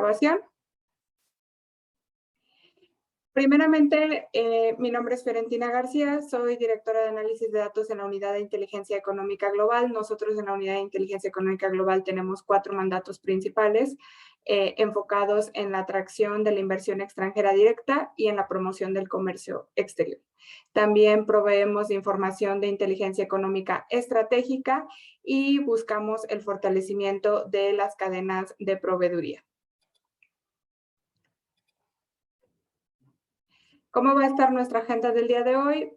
grabación. Primeramente, mi nombre es Fiorentina García, soy directora de análisis de datos en la Unidad de Inteligencia Económica Global. Nosotros en la Unidad de Inteligencia Económica Global tenemos 4 mandatos principales enfocados en la atracción de la inversión extranjera directa y en la promoción del comercio exterior. También proveemos de información de inteligencia económica estratégica y buscamos el fortalecimiento de las cadenas de proveeduría. ¿Cómo va a estar nuestra agenda del día de hoy?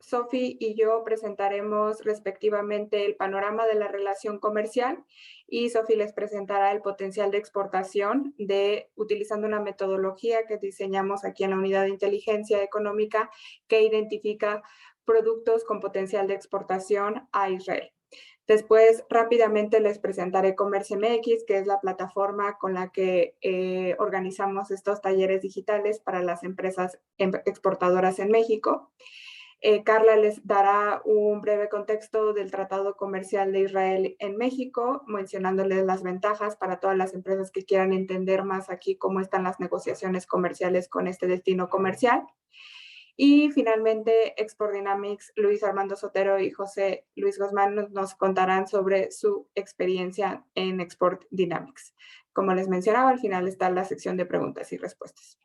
Sofi y yo presentaremos respectivamente el panorama de la relación comercial y Sofi les presentará el potencial de exportación utilizando una metodología que diseñamos aquí en la Unidad de Inteligencia Económica que identifica productos con potencial de exportación a Israel. Después, rápidamente les presentaré Comercio MX, que es la plataforma con la que organizamos estos talleres digitales para las empresas exportadoras en México. Carla les dará un breve contexto del Tratado Comercial de Israel en México, mencionándoles las ventajas para todas las empresas que quieran entender más aquí cómo están las negociaciones comerciales con este destino comercial. Y finalmente, Export Dynamics, Luis Armando Sotero y José Luis Guzmán nos contarán sobre su experiencia en Export Dynamics. Como les mencionaba, al final está la sección de preguntas y respuestas.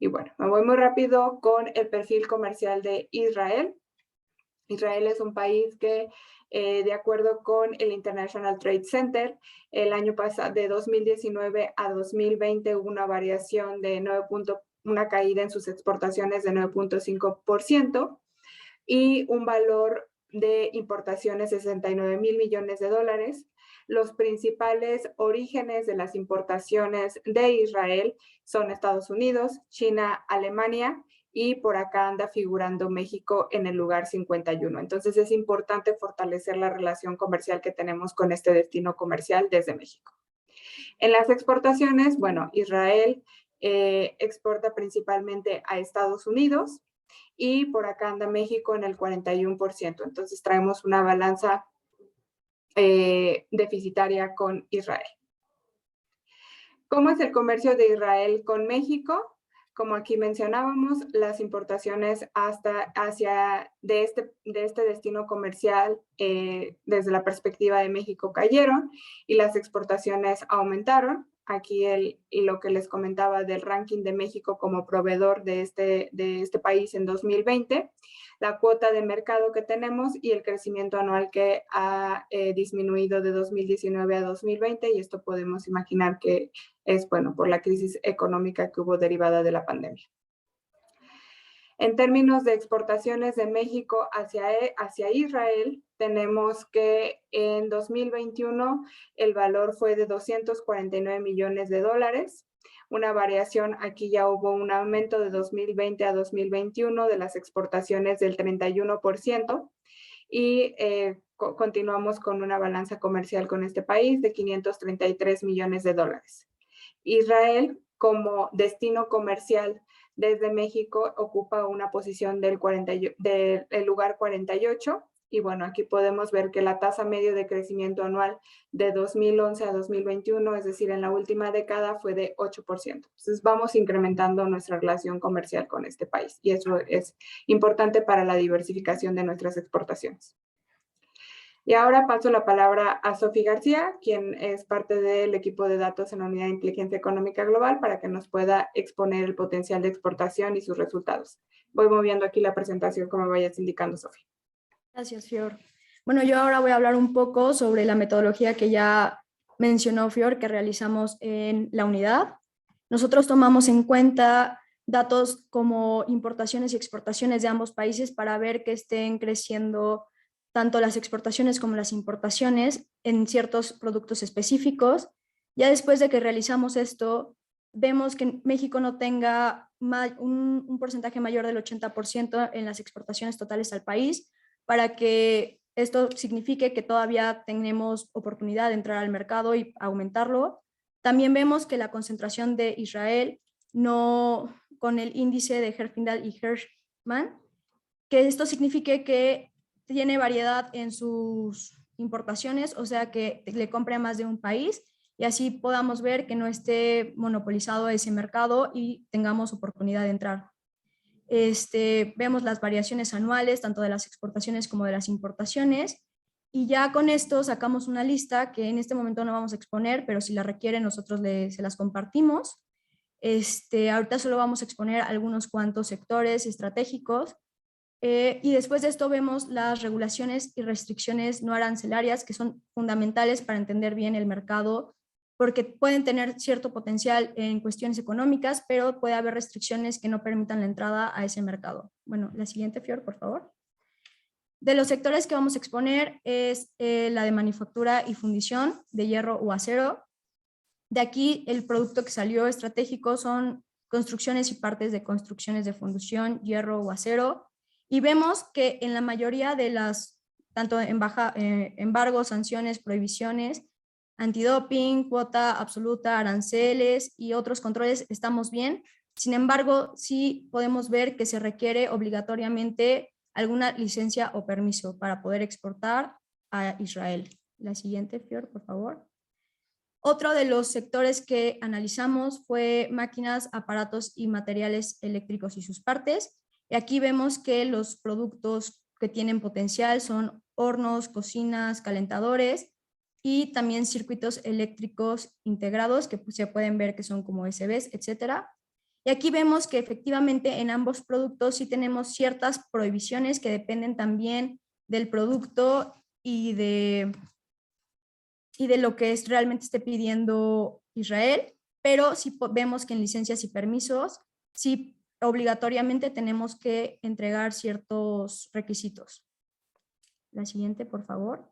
Y bueno, me voy muy rápido con el perfil comercial de Israel. Israel es un país que, de acuerdo con el International Trade Center, el año pasado, de 2019 a 2020, hubo una variación de una caída en sus exportaciones de 9.5% y un valor de importaciones de 69,000 millones de dólares. Los principales orígenes de las importaciones de Israel son Estados Unidos, China, Alemania y por acá anda figurando México en el lugar 51. Entonces es importante fortalecer la relación comercial que tenemos con este destino comercial desde México. En las exportaciones, bueno, Israel exporta principalmente a Estados Unidos y por acá anda México en el 41%. Entonces traemos una balanza deficitaria con Israel. ¿Cómo es el comercio de Israel con México? Como aquí mencionábamos, las importaciones de este destino comercial desde la perspectiva de México cayeron y las exportaciones aumentaron. Aquí lo que les comentaba del ranking de México como proveedor de este país en 2020, la cuota de mercado que tenemos y el crecimiento anual que ha disminuido de 2019 a 2020, y esto podemos imaginar que es bueno por la crisis económica que hubo derivada de la pandemia. En términos de exportaciones de México hacia Israel, tenemos que en 2021 el valor fue de 249 millones de dólares. Una variación, aquí ya hubo un aumento de 2020 a 2021 de las exportaciones del 31% y continuamos con una balanza comercial con este país de 533 millones de dólares. Israel, como destino comercial desde México, ocupa una posición del lugar 48. Y bueno, aquí podemos ver que la tasa media de crecimiento anual de 2011 a 2021, es decir, en la última década, fue de 8%. Entonces, vamos incrementando nuestra relación comercial con este país. Y eso es importante para la diversificación de nuestras exportaciones. Y ahora paso la palabra a Sofi García, quien es parte del equipo de datos en la Unidad de Inteligencia Económica Global, para que nos pueda exponer el potencial de exportación y sus resultados. Voy moviendo aquí la presentación como vayas indicando, Sofi. Gracias, Fior. Bueno, yo ahora voy a hablar un poco sobre la metodología que ya mencionó Fior, que realizamos en la unidad. Nosotros tomamos en cuenta datos como importaciones y exportaciones de ambos países para ver que estén creciendo tanto las exportaciones como las importaciones en ciertos productos específicos. Ya después de que realizamos esto, vemos que México no tenga un porcentaje mayor del 80% en las exportaciones totales al país, para que esto signifique que todavía tenemos oportunidad de entrar al mercado y aumentarlo. También vemos que la concentración de Israel, no con el índice de Herfindahl y Hirschman, que esto signifique que tiene variedad en sus importaciones, o sea que le compra a más de un país, y así podamos ver que no esté monopolizado ese mercado y tengamos oportunidad de entrar. Vemos las variaciones anuales, tanto de las exportaciones como de las importaciones, y ya con esto sacamos una lista que en este momento no vamos a exponer, pero si la requieren nosotros se las compartimos. Ahorita solo vamos a exponer algunos cuantos sectores estratégicos, y después de esto vemos las regulaciones y restricciones no arancelarias que son fundamentales para entender bien el mercado, porque pueden tener cierto potencial en cuestiones económicas, pero puede haber restricciones que no permitan la entrada a ese mercado. Bueno, la siguiente, Fior, por favor. De los sectores que vamos a exponer es la de manufactura y fundición de hierro o acero. De aquí el producto que salió estratégico son construcciones y partes de construcciones de fundición, hierro o acero. Y vemos que en la mayoría de las, tanto embargos, sanciones, prohibiciones, antidoping, cuota absoluta, aranceles y otros controles, estamos bien. Sin embargo, sí podemos ver que se requiere obligatoriamente alguna licencia o permiso para poder exportar a Israel. La siguiente, Fior, por favor. Otro de los sectores que analizamos fue máquinas, aparatos y materiales eléctricos y sus partes. Y aquí vemos que los productos que tienen potencial son hornos, cocinas, calentadores y también circuitos eléctricos integrados que se pueden ver que son como USBs, etcétera. Y aquí vemos que efectivamente en ambos productos sí tenemos ciertas prohibiciones que dependen también del producto y de lo que es realmente esté pidiendo Israel, pero sí vemos que en licencias y permisos sí obligatoriamente tenemos que entregar ciertos requisitos. La siguiente, por favor.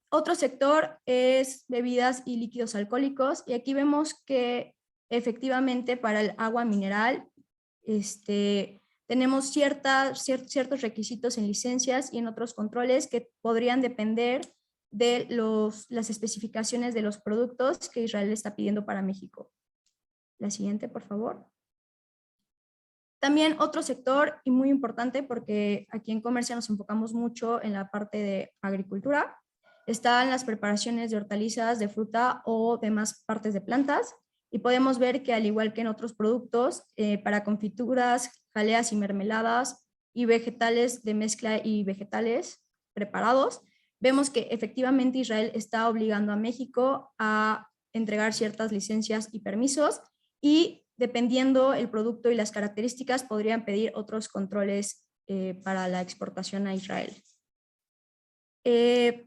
Otro sector es bebidas y líquidos alcohólicos, y aquí vemos que efectivamente para el agua mineral tenemos ciertos requisitos en licencias y en otros controles que podrían depender de las especificaciones de los productos que Israel está pidiendo para México. La siguiente, por favor. También otro sector y muy importante, porque aquí en Comercia nos enfocamos mucho en la parte de agricultura, están las preparaciones de hortalizas, de fruta o demás partes de plantas, y podemos ver que al igual que en otros productos, para confituras, jaleas y mermeladas y vegetales de mezcla y vegetales preparados, vemos que efectivamente Israel está obligando a México a entregar ciertas licencias y permisos, y dependiendo el producto y las características podrían pedir otros controles para la exportación a Israel.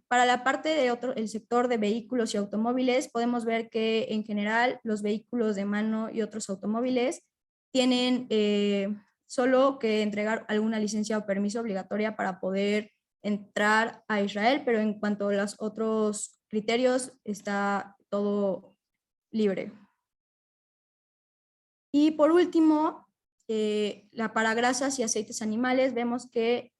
Para la parte de el sector de vehículos y automóviles, podemos ver que en general los vehículos de mano y otros automóviles tienen solo que entregar alguna licencia o permiso obligatoria para poder entrar a Israel, pero en cuanto a los otros criterios está todo libre. Y por último, para grasas y aceites animales, vemos que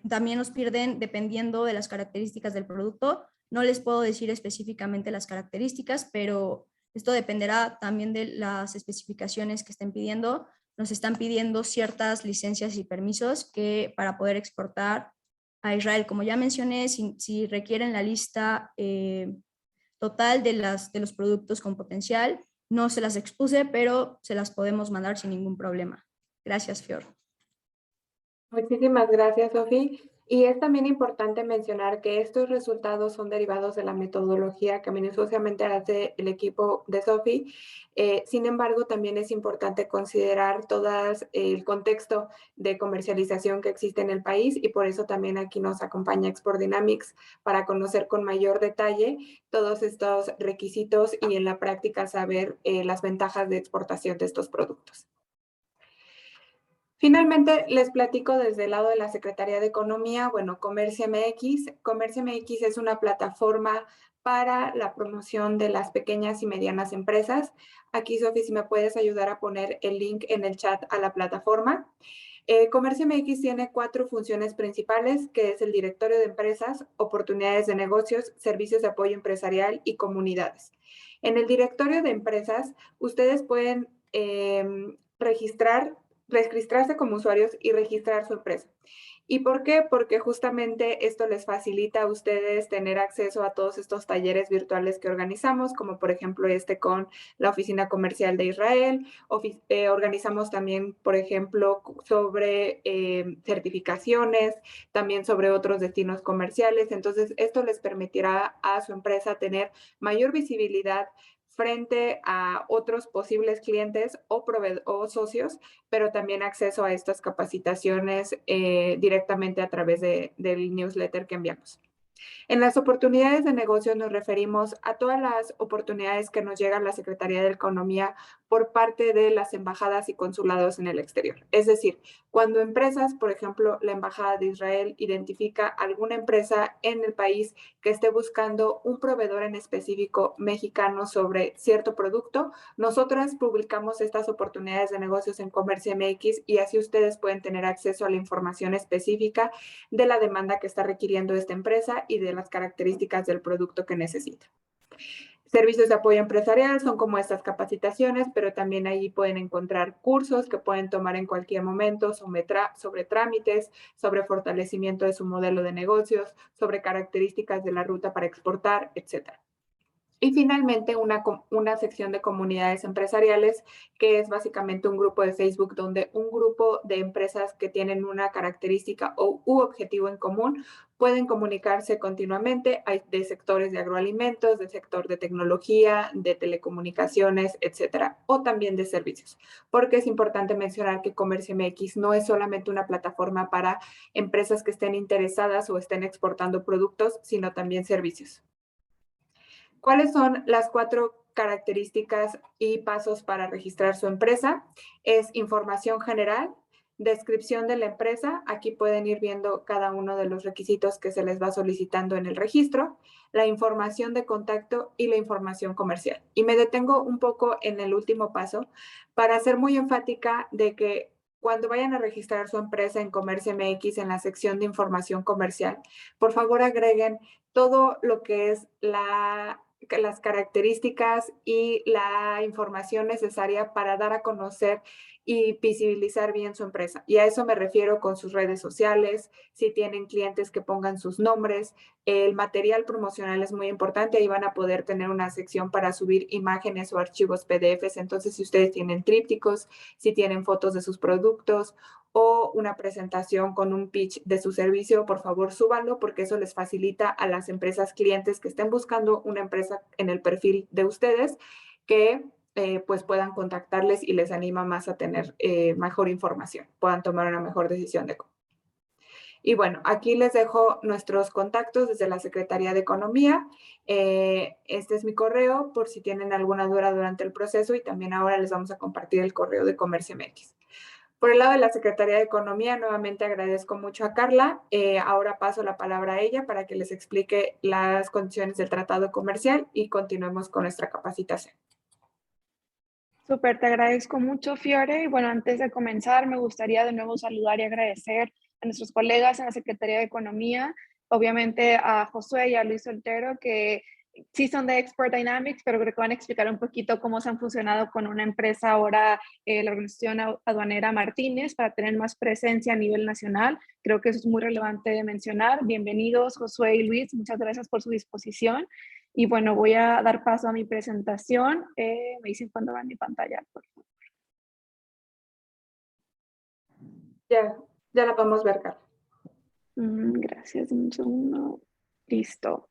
también nos pierden dependiendo de las características del producto. No les puedo decir específicamente las características, pero esto dependerá también de las especificaciones que estén pidiendo. Nos están pidiendo ciertas licencias y permisos que para poder exportar a Israel. Como ya mencioné, si requieren la lista total de los productos con potencial, no se las expuse, pero se las podemos mandar sin ningún problema. Gracias, Fior. Muchísimas gracias, Sofi. Y es también importante mencionar que estos resultados son derivados de la metodología que minuciosamente hace el equipo de Sofi. Sin embargo, también es importante considerar todo el contexto de comercialización que existe en el país, y por eso también aquí nos acompaña Export Dynamics para conocer con mayor detalle todos estos requisitos y en la práctica saber las ventajas de exportación de estos productos. Finalmente, les platico desde el lado de la Secretaría de Economía. Bueno, Comercio MX. Comercio MX es una plataforma para la promoción de las pequeñas y medianas empresas. Aquí, Sofi, si me puedes ayudar a poner el link en el chat a la plataforma. Comercio MX tiene 4 funciones principales, que es el directorio de empresas, oportunidades de negocios, servicios de apoyo empresarial y comunidades. En el directorio de empresas, ustedes pueden registrar registrarse como usuarios y registrar su empresa. ¿Y por qué? Porque justamente esto les facilita a ustedes tener acceso a todos estos talleres virtuales que organizamos, como por ejemplo con la Oficina Comercial de Israel. Organizamos también, por ejemplo, sobre certificaciones, también sobre otros destinos comerciales. Entonces, esto les permitirá a su empresa tener mayor visibilidad frente a otros posibles clientes o socios, pero también acceso a estas capacitaciones directamente a través del newsletter que enviamos. En las oportunidades de negocio nos referimos a todas las oportunidades que nos llegan a la Secretaría de Economía por parte de las embajadas y consulados en el exterior. Es decir, cuando empresas, por ejemplo, la Embajada de Israel identifica alguna empresa en el país que esté buscando un proveedor en específico mexicano sobre cierto producto, nosotras publicamos estas oportunidades de negocios en Comercio MX y así ustedes pueden tener acceso a la información específica de la demanda que está requiriendo esta empresa y de las características del producto que necesita. Servicios de apoyo empresarial son como estas capacitaciones, pero también ahí pueden encontrar cursos que pueden tomar en cualquier momento sobre trámites, sobre fortalecimiento de su modelo de negocios, sobre características de la ruta para exportar, etc. Y finalmente una sección de comunidades empresariales, que es básicamente un grupo de Facebook donde un grupo de empresas que tienen una característica u objetivo en común pueden comunicarse continuamente. Hay de sectores de agroalimentos, de sector de tecnología, de telecomunicaciones, etcétera, o también de servicios. Porque es importante mencionar que Comercio MX no es solamente una plataforma para empresas que estén interesadas o estén exportando productos, sino también servicios. ¿Cuáles son las 4 características y pasos para registrar su empresa? Es información general, descripción de la empresa. Aquí pueden ir viendo cada uno de los requisitos que se les va solicitando en el registro, la información de contacto y la información comercial. Y me detengo un poco en el último paso para ser muy enfática de que cuando vayan a registrar su empresa en Comercio MX en la sección de información comercial, por favor agreguen todo lo que es las características y la información necesaria para dar a conocer y visibilizar bien su empresa. Y a eso me refiero con sus redes sociales, si tienen clientes que pongan sus nombres, el material promocional es muy importante, ahí van a poder tener una sección para subir imágenes o archivos PDFs, entonces si ustedes tienen trípticos, si tienen fotos de sus productos o una presentación con un pitch de su servicio, por favor súbanlo porque eso les facilita a las empresas clientes que estén buscando una empresa en el perfil de ustedes que pues puedan contactarles y les anima más a tener mejor información, puedan tomar una mejor decisión de compra. Y bueno, aquí les dejo nuestros contactos desde la Secretaría de Economía. Este es mi correo por si tienen alguna duda durante el proceso y también ahora les vamos a compartir el correo de Comercio MX. Por el lado de la Secretaría de Economía, nuevamente agradezco mucho a Carla. Ahora paso la palabra a ella para que les explique las condiciones del tratado comercial y continuemos con nuestra capacitación. Súper, te agradezco mucho, Fiore. Y bueno, antes de comenzar, me gustaría de nuevo saludar y agradecer a nuestros colegas en la Secretaría de Economía, obviamente a Josué y a Luis Soltero, que sí son de Export Dynamics, pero creo que van a explicar un poquito cómo se han funcionado con una empresa ahora, la organización aduanera Martínez, para tener más presencia a nivel nacional. Creo que eso es muy relevante de mencionar. Bienvenidos, Josué y Luis. Muchas gracias por su disposición. Y bueno, voy a dar paso a mi presentación. Me dicen cuándo va mi pantalla, por favor. Ya la podemos ver, Carla. Gracias, un segundo. Listo.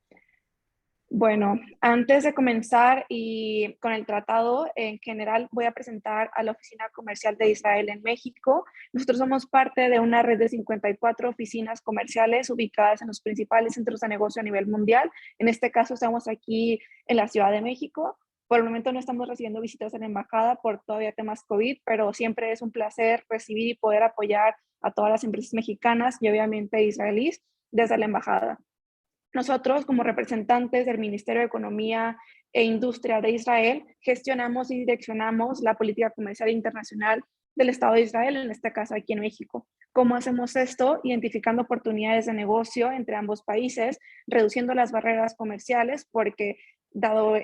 Bueno, antes de comenzar y con el tratado en general, voy a presentar a la Oficina Comercial de Israel en México. Nosotros somos parte de una red de 54 oficinas comerciales ubicadas en los principales centros de negocio a nivel mundial. En este caso estamos aquí en la Ciudad de México. Por el momento no estamos recibiendo visitas en la embajada por todavía temas COVID, pero siempre es un placer recibir y poder apoyar a todas las empresas mexicanas y obviamente israelíes desde la embajada. Nosotros, como representantes del Ministerio de Economía e Industria de Israel, gestionamos y direccionamos la política comercial internacional del Estado de Israel, en este caso aquí en México. ¿Cómo hacemos esto? Identificando oportunidades de negocio entre ambos países, reduciendo las barreras comerciales, porque dado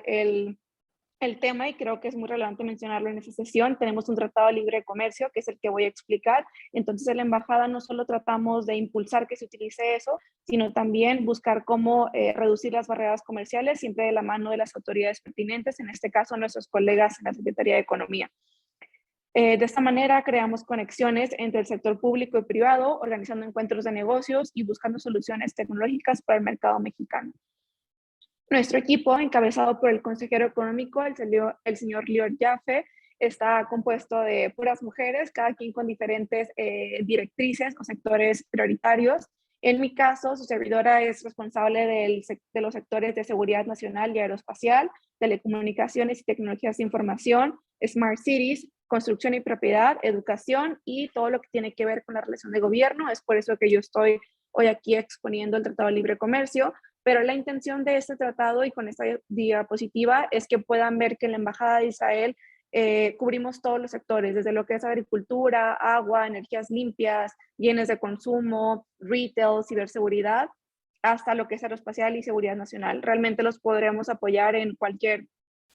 el tema, y creo que es muy relevante mencionarlo en esta sesión, tenemos un tratado de libre comercio, que es el que voy a explicar. Entonces, en la embajada no solo tratamos de impulsar que se utilice eso, sino también buscar cómo reducir las barreras comerciales, siempre de la mano de las autoridades pertinentes, en este caso nuestros colegas en la Secretaría de Economía. De esta manera creamos conexiones entre el sector público y privado, organizando encuentros de negocios y buscando soluciones tecnológicas para el mercado mexicano. Nuestro equipo, encabezado por el consejero económico, el señor Lior Jaffe, está compuesto de puras mujeres, cada quien con diferentes directrices o sectores prioritarios. En mi caso, su servidora es responsable de los sectores de seguridad nacional y aeroespacial, telecomunicaciones y tecnologías de información, smart cities, construcción y propiedad, educación y todo lo que tiene que ver con la relación de gobierno. Es por eso que yo estoy hoy aquí exponiendo el Tratado de Libre Comercio. Pero la intención de este tratado y con esta diapositiva es que puedan ver que en la Embajada de Israel cubrimos todos los sectores, desde lo que es agricultura, agua, energías limpias, bienes de consumo, retail, ciberseguridad, hasta lo que es aeroespacial y seguridad nacional. Realmente los podremos apoyar en cualquier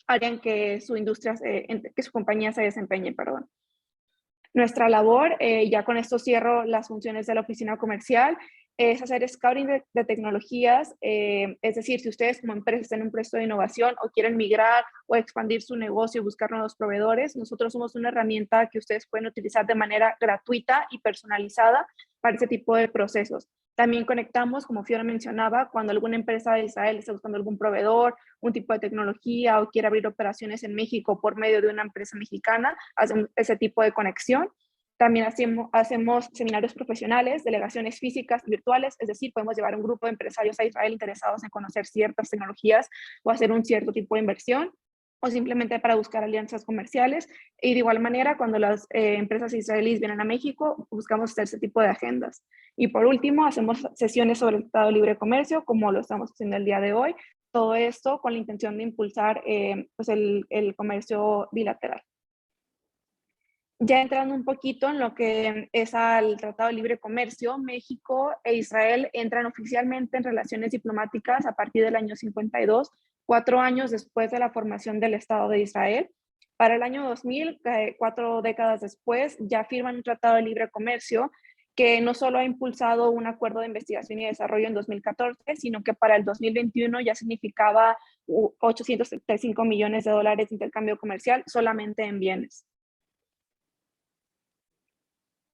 área en que su industria, que su compañía se desempeñe, perdón. Nuestra labor, ya con esto cierro las funciones de la oficina comercial, es hacer scouting de tecnologías, es decir, si ustedes como empresa están en un proceso de innovación o quieren migrar o expandir su negocio y buscar nuevos proveedores, nosotros somos una herramienta que ustedes pueden utilizar de manera gratuita y personalizada para ese tipo de procesos. También conectamos, como Fiora mencionaba, cuando alguna empresa de Israel está buscando algún proveedor, un tipo de tecnología o quiere abrir operaciones en México por medio de una empresa mexicana, hacemos ese tipo de conexión. También hacemos seminarios profesionales, delegaciones físicas y virtuales, es decir, podemos llevar un grupo de empresarios a Israel interesados en conocer ciertas tecnologías o hacer un cierto tipo de inversión, o simplemente para buscar alianzas comerciales. Y de igual manera, cuando las empresas israelíes vienen a México, buscamos hacer ese tipo de agendas. Y por último, hacemos sesiones sobre el Tratado de Libre Comercio, como lo estamos haciendo el día de hoy. Todo esto con la intención de impulsar pues el comercio bilateral. Ya entrando un poquito en lo que es al Tratado de Libre Comercio, México e Israel entran oficialmente en relaciones diplomáticas a partir del año 52, 4 años después de la formación del Estado de Israel. Para el año 2000, 4 décadas después, ya firman un Tratado de Libre Comercio que no solo ha impulsado un acuerdo de investigación y desarrollo en 2014, sino que para el 2021 ya significaba 875 millones de dólares de intercambio comercial solamente en bienes.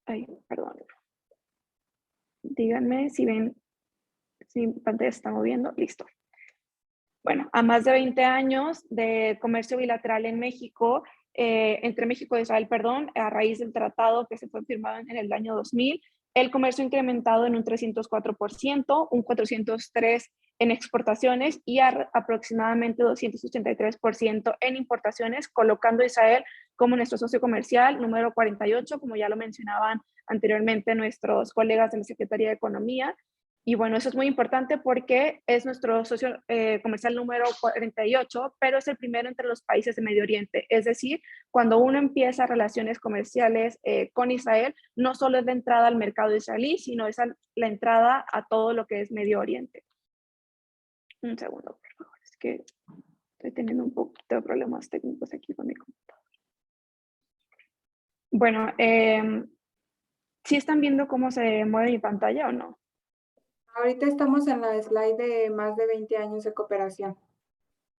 Ay, perdón. Díganme si ven, si mi pantalla se está moviendo. Listo. Bueno, a más de 20 años de comercio bilateral en México, entre México y Israel, perdón, a raíz del tratado que se fue firmado en el año 2000, el comercio ha incrementado en un 304%, un 403% en exportaciones y aproximadamente 283% en importaciones, colocando a Israel como nuestro socio comercial número 48, como ya lo mencionaban anteriormente nuestros colegas de la Secretaría de Economía. Y bueno, eso es muy importante porque es nuestro socio comercial número 48, pero es el primero entre los países de Medio Oriente. Es decir, cuando uno empieza relaciones comerciales con Israel, no solo es la entrada al mercado israelí, sino es la entrada a todo lo que es Medio Oriente. Un segundo, por favor, es que estoy teniendo un poquito de problemas técnicos aquí con mi computadora. Bueno, ¿sí están viendo cómo se mueve mi pantalla o no? Ahorita estamos en la slide de más de 20 años de cooperación.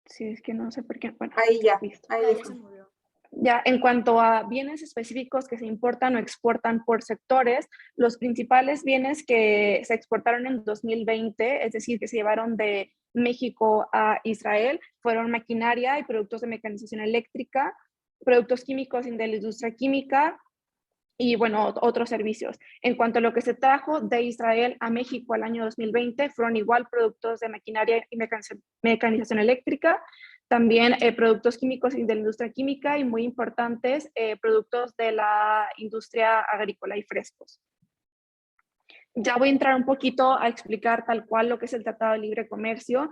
Sí, es que no sé por qué. Bueno, ahí ya, listo. ahí está. Ya, en cuanto a bienes específicos que se importan o exportan por sectores, los principales bienes que se exportaron en 2020, es decir, que se llevaron de México a Israel, fueron maquinaria y productos de mecanización eléctrica, productos químicos de la industria química y, bueno, otros servicios. En cuanto a lo que se trajo de Israel a México al año 2020, fueron igual productos de maquinaria y mecanización eléctrica, también productos químicos de la industria química y muy importantes, productos de la industria agrícola y frescos. Ya voy a entrar un poquito a explicar tal cual lo que es el Tratado de Libre Comercio.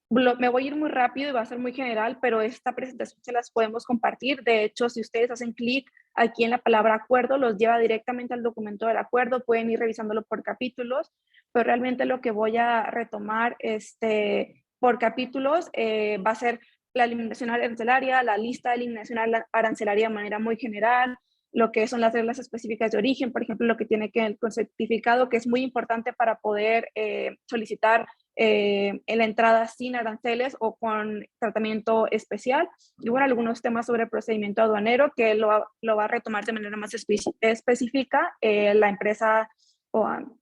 Me voy a ir muy rápido y va a ser muy general, pero esta presentación se las podemos compartir. De hecho, si ustedes hacen clic aquí en la palabra acuerdo, los lleva directamente al documento del acuerdo. Pueden ir revisándolo por capítulos, pero realmente lo que voy a retomar por capítulos va a ser la eliminación arancelaria, la lista de eliminación arancelaria de manera muy general, lo que son las reglas específicas de origen, por ejemplo, lo que tiene que ver con certificado, que es muy importante para poder solicitar en la entrada sin aranceles o con tratamiento especial. Y bueno, algunos temas sobre el procedimiento aduanero que lo va a retomar de manera más específica la empresa OAM.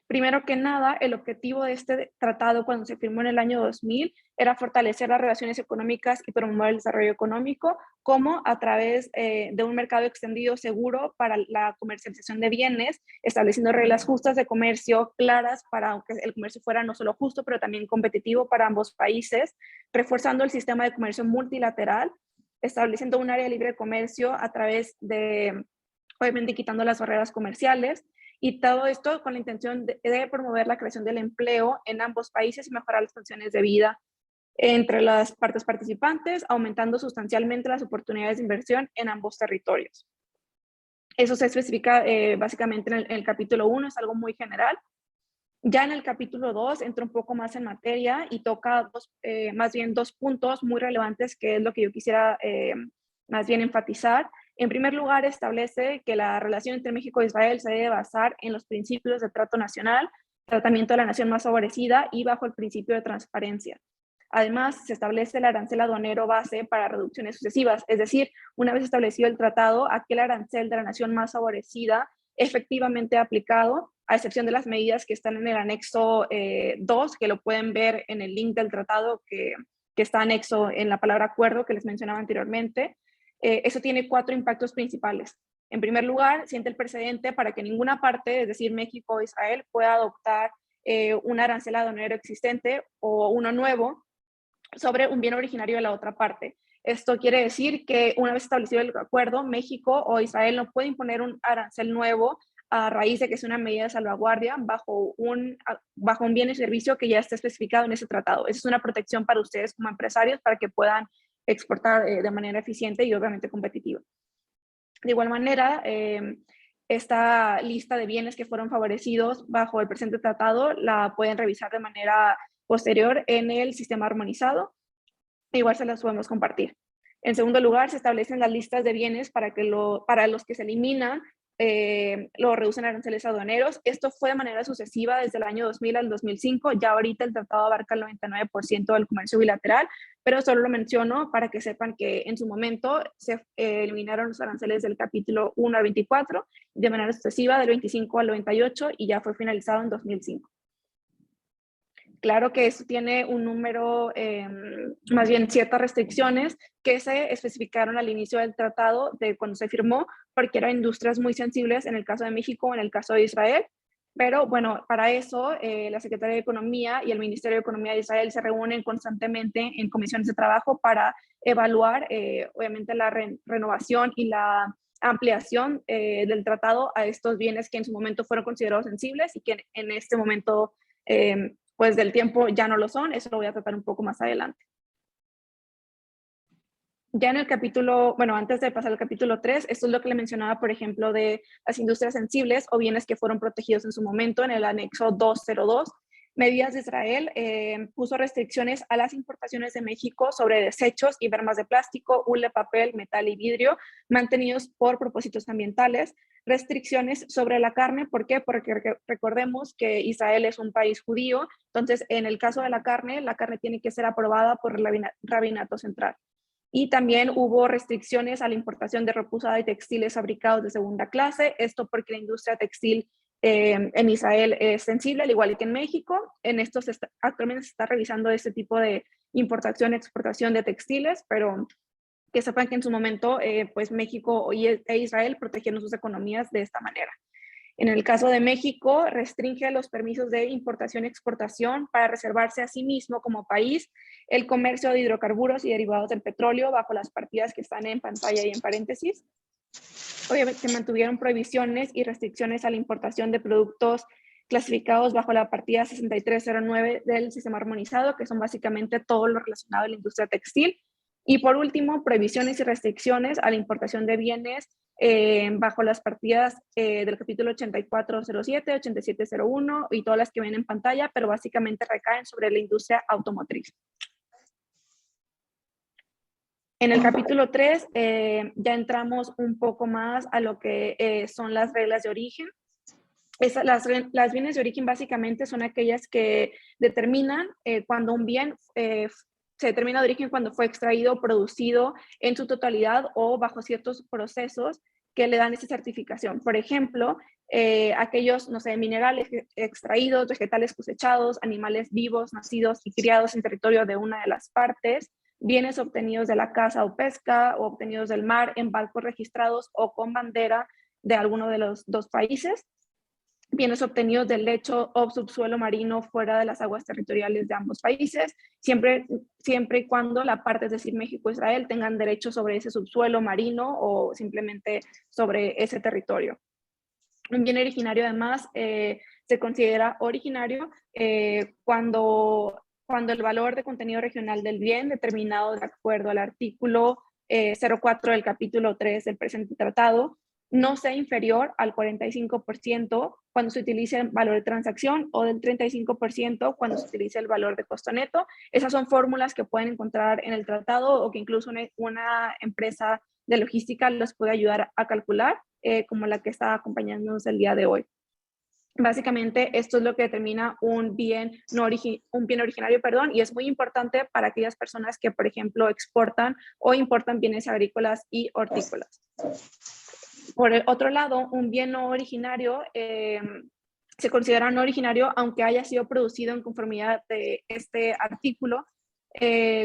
Primero que nada, el objetivo de este tratado cuando se firmó en el año 2000 era fortalecer las relaciones económicas y promover el desarrollo económico, como a través de un mercado extendido seguro para la comercialización de bienes, estableciendo reglas justas de comercio claras para que el comercio fuera no solo justo, pero también competitivo para ambos países, reforzando el sistema de comercio multilateral, estableciendo un área de libre comercio a través de, obviamente, quitando las barreras comerciales, y todo esto con la intención de promover la creación del empleo en ambos países y mejorar las condiciones de vida entre las partes participantes, aumentando sustancialmente las oportunidades de inversión en ambos territorios. Eso se especifica básicamente en el capítulo 1, es algo muy general. Ya en el capítulo 2 entra un poco más en materia y toca más bien dos puntos muy relevantes, que es lo que yo quisiera más bien enfatizar. En primer lugar, establece que la relación entre México e Israel se debe basar en los principios de trato nacional, tratamiento de la nación más favorecida y bajo el principio de transparencia. Además, se establece el arancel aduanero base para reducciones sucesivas, es decir, una vez establecido el tratado, aquel arancel de la nación más favorecida efectivamente aplicado, a excepción de las medidas que están en el anexo 2, que lo pueden ver en el link del tratado que está anexo en la palabra acuerdo que les mencionaba anteriormente. Eso tiene 4 impactos principales. En primer lugar, siente el precedente para que ninguna parte, es decir, México o Israel, pueda adoptar un arancel aduanero existente o uno nuevo sobre un bien originario de la otra parte. Esto quiere decir que una vez establecido el acuerdo, México o Israel no puede imponer un arancel nuevo a raíz de que es una medida de salvaguardia bajo un bien y servicio que ya está especificado en ese tratado. Esa es una protección para ustedes como empresarios para que puedan exportar de manera eficiente y obviamente competitiva. De igual manera, esta lista de bienes que fueron favorecidos bajo el presente tratado la pueden revisar de manera posterior en el sistema armonizado. Igual se las podemos compartir. En segundo lugar, se establecen las listas de bienes para los que se eliminan, lo reducen aranceles aduaneros. Esto fue de manera sucesiva desde el año 2000 al 2005. Ya ahorita el tratado abarca el 99% del comercio bilateral, pero solo lo menciono para que sepan que en su momento se eliminaron los aranceles del capítulo 1 al 24, de manera sucesiva del 25 al 98 y ya fue finalizado en 2005. Claro que eso tiene un número, más bien ciertas restricciones que se especificaron al inicio del tratado de cuando se firmó, porque eran industrias muy sensibles en el caso de México o en el caso de Israel. Pero bueno, para eso la Secretaría de Economía y el Ministerio de Economía de Israel se reúnen constantemente en comisiones de trabajo para evaluar, obviamente, la renovación y la ampliación del tratado a estos bienes que en su momento fueron considerados sensibles y que en este momento pues del tiempo ya no lo son. Eso lo voy a tratar un poco más adelante. Ya en el capítulo, bueno, antes de pasar al capítulo 3, esto es lo que le mencionaba, por ejemplo, de las industrias sensibles o bienes que fueron protegidos en su momento en el anexo 202. Medidas de Israel puso restricciones a las importaciones de México sobre desechos y bermas de plástico, hule, papel, metal y vidrio mantenidos por propósitos ambientales. Restricciones sobre la carne, ¿por qué? Porque recordemos que Israel es un país judío, entonces en el caso de la carne tiene que ser aprobada por el Rabinato Central. Y también hubo restricciones a la importación de ropa usada y textiles fabricados de segunda clase, esto porque la industria textil en Israel es sensible, al igual que en México. En esto actualmente se está revisando este tipo de importación y exportación de textiles, pero que sepan que en su momento pues México e Israel protegieron sus economías de esta manera. En el caso de México, restringe los permisos de importación y exportación para reservarse a sí mismo como país el comercio de hidrocarburos y derivados del petróleo bajo las partidas que están en pantalla y en paréntesis. Obviamente se mantuvieron prohibiciones y restricciones a la importación de productos clasificados bajo la partida 6309 del sistema armonizado, que son básicamente todo lo relacionado a la industria textil. Y por último, prohibiciones y restricciones a la importación de bienes bajo las partidas del capítulo 8407, 8701 y todas las que ven en pantalla, pero básicamente recaen sobre la industria automotriz. En el capítulo 3 ya entramos un poco más a lo que son las reglas de origen. Las bienes de origen básicamente son aquellas que determinan cuando un bien se determina de origen cuando fue extraído o producido en su totalidad o bajo ciertos procesos que le dan esa certificación. Por ejemplo, aquellos, no sé, minerales extraídos, vegetales cosechados, animales vivos, nacidos y criados en territorio de una de las partes, bienes obtenidos de la caza o pesca o obtenidos del mar en barcos registrados o con bandera de alguno de los dos países, bienes obtenidos del lecho o subsuelo marino fuera de las aguas territoriales de ambos países, siempre y cuando la parte, es decir, México e Israel, tengan derecho sobre ese subsuelo marino o simplemente sobre ese territorio. Un bien originario, además, se considera originario cuando el valor de contenido regional del bien, determinado de acuerdo al artículo 04 del capítulo 3 del presente tratado, no sea inferior al 45% cuando se utilice el valor de transacción o del 35% cuando se utilice el valor de costo neto. Esas son fórmulas que pueden encontrar en el tratado o que incluso una empresa de logística los puede ayudar a calcular, como la que está acompañándonos el día de hoy. Básicamente, esto es lo que determina un bien originario, y es muy importante para aquellas personas que, por ejemplo, exportan o importan bienes agrícolas y hortícolas. Por el otro lado, un bien no originario se considera no originario aunque haya sido producido en conformidad de este artículo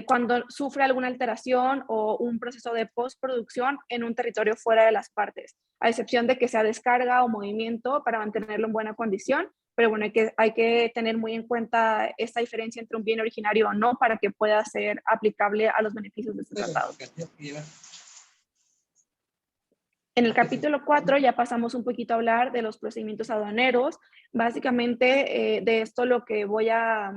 cuando sufre alguna alteración o un proceso de postproducción en un territorio fuera de las partes, a excepción de que sea descarga o movimiento para mantenerlo en buena condición. Pero bueno, hay que tener muy en cuenta esta diferencia entre un bien originario o no para que pueda ser aplicable a los beneficios de este tratado. En el capítulo 4 ya pasamos un poquito a hablar de los procedimientos aduaneros. Básicamente de esto lo que voy a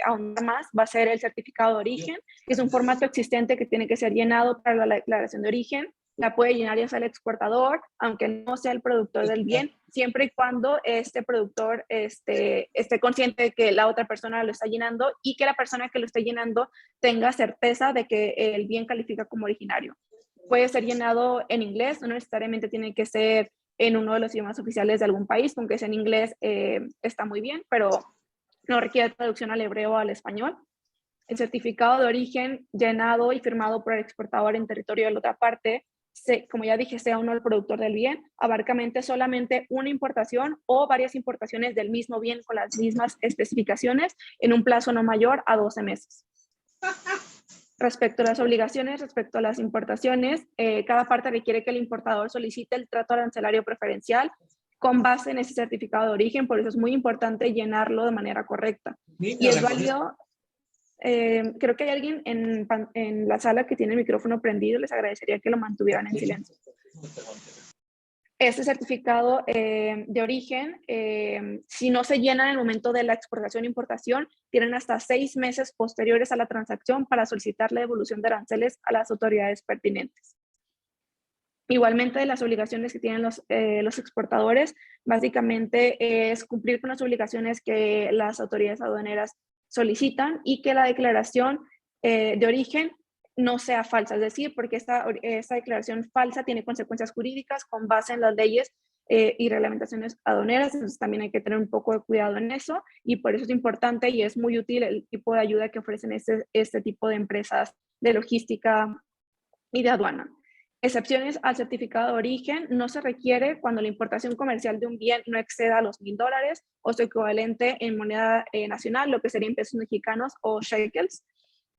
ahondar más va a ser el certificado de origen, que es un formato existente que tiene que ser llenado para la declaración de origen. La puede llenar ya sea el exportador, aunque no sea el productor del bien, siempre y cuando este productor esté consciente de que la otra persona lo está llenando y que la persona que lo esté llenando tenga certeza de que el bien califica como originario. Puede ser llenado en inglés, no necesariamente tiene que ser en uno de los idiomas oficiales de algún país, aunque sea en inglés está muy bien, pero no requiere traducción al hebreo o al español. El certificado de origen llenado y firmado por el exportador en territorio de la otra parte, como ya dije, sea uno el productor del bien, abarca solamente una importación o varias importaciones del mismo bien con las mismas especificaciones en un plazo no mayor a 12 meses. Respecto a las obligaciones, respecto a las importaciones, cada parte requiere que el importador solicite el trato arancelario preferencial con base en ese certificado de origen, por eso es muy importante llenarlo de manera correcta. Y es válido, creo que hay alguien en la sala que tiene el micrófono prendido, les agradecería que lo mantuvieran en silencio. Este certificado de origen, si no se llena en el momento de la exportación e importación, tienen hasta 6 meses posteriores a la transacción para solicitar la devolución de aranceles a las autoridades pertinentes. Igualmente, las obligaciones que tienen los exportadores, básicamente es cumplir con las obligaciones que las autoridades aduaneras solicitan y que la declaración de origen no sea falsa, es decir, porque esta declaración falsa tiene consecuencias jurídicas con base en las leyes y reglamentaciones aduaneras, entonces también hay que tener un poco de cuidado en eso y por eso es importante y es muy útil el tipo de ayuda que ofrecen este tipo de empresas de logística y de aduana. Excepciones al certificado de origen no se requiere cuando la importación comercial de un bien no exceda los $1,000 o su equivalente en moneda nacional, lo que serían pesos mexicanos o shekels.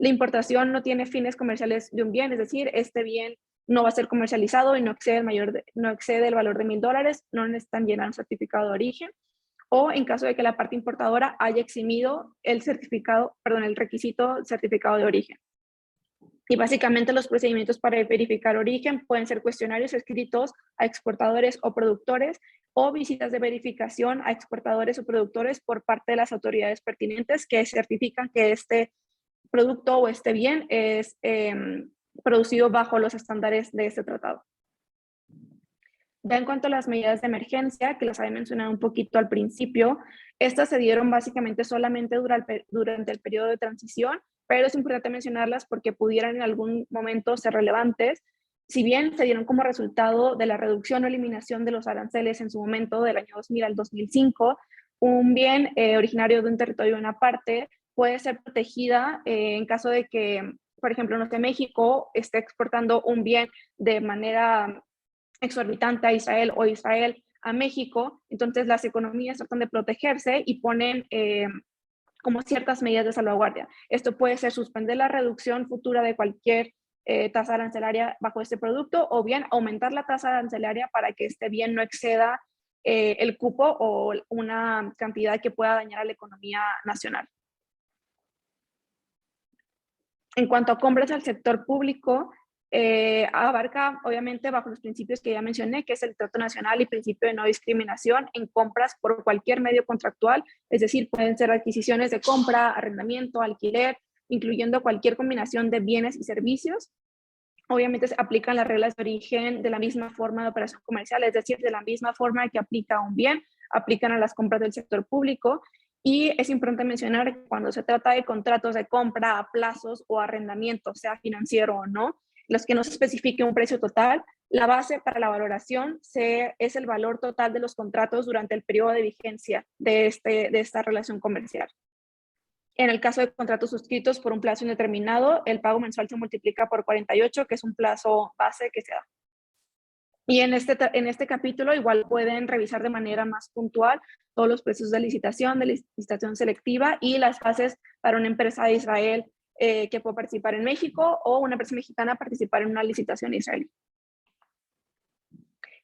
La importación no tiene fines comerciales de un bien, es decir, este bien no va a ser comercializado y no excede el valor de $1,000, no necesitan llenar un certificado de origen, o en caso de que la parte importadora haya eximido el requisito certificado de origen. Y básicamente los procedimientos para verificar origen pueden ser cuestionarios escritos a exportadores o productores o visitas de verificación a exportadores o productores por parte de las autoridades pertinentes que certifican que este producto o este bien es producido bajo los estándares de este tratado. Ya en cuanto a las medidas de emergencia, que las había mencionado un poquito al principio, estas se dieron básicamente solamente durante el periodo de transición pero es importante mencionarlas porque pudieran en algún momento ser relevantes, si bien se dieron como resultado de la reducción o eliminación de los aranceles en su momento del año 2000 al 2005, un bien originario de un territorio de una parte puede ser protegida en caso de que, por ejemplo, no sé, México esté exportando un bien de manera exorbitante a Israel o Israel a México, entonces las economías tratan de protegerse y ponen como ciertas medidas de salvaguardia. Esto puede ser suspender la reducción futura de cualquier tasa arancelaria bajo este producto o bien aumentar la tasa arancelaria para que este bien no exceda el cupo o una cantidad que pueda dañar a la economía nacional. En cuanto a compras al sector público, abarca obviamente bajo los principios que ya mencioné, que es el trato nacional y principio de no discriminación en compras por cualquier medio contractual, es decir, pueden ser adquisiciones de compra, arrendamiento, alquiler, incluyendo cualquier combinación de bienes y servicios. Obviamente se aplican las reglas de origen de la misma forma de operación comercial, es decir, de la misma forma que aplica a un bien, aplican a las compras del sector público. Y es importante mencionar que cuando se trata de contratos de compra a plazos o arrendamiento, sea financiero o no, los que no se especifique un precio total, la base para la valoración es el valor total de los contratos durante el periodo de vigencia de esta relación comercial. En el caso de contratos suscritos por un plazo indeterminado, el pago mensual se multiplica por 48, que es un plazo base que se da. Y en este capítulo igual pueden revisar de manera más puntual todos los procesos de licitación selectiva y las fases para una empresa de Israel que puede participar en México o una empresa mexicana participar en una licitación israelí.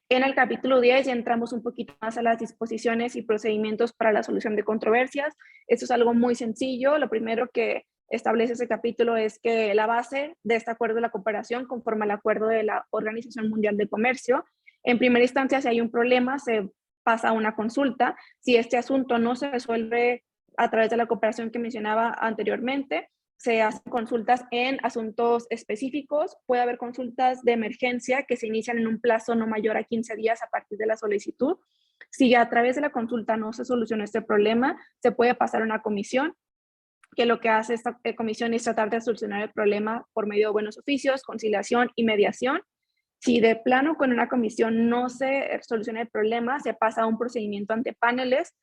En el capítulo 10 ya entramos un poquito más a las disposiciones y procedimientos para la solución de controversias. Esto es algo muy sencillo. Lo primero que establece ese capítulo es que la base de este acuerdo de la cooperación conforme al acuerdo de la Organización Mundial de Comercio. En primera instancia, si hay un problema, se pasa a una consulta. Si este asunto no se resuelve a través de la cooperación que mencionaba anteriormente, se hacen consultas en asuntos específicos. Puede haber consultas de emergencia que se inician en un plazo no mayor a 15 días a partir de la solicitud. Si a través de la consulta no se soluciona este problema, se puede pasar a una comisión, que lo que hace esta comisión es tratar de solucionar el problema por medio de buenos oficios, conciliación y mediación. Si de plano con una comisión no se soluciona el problema, se pasa a un procedimiento ante paneles.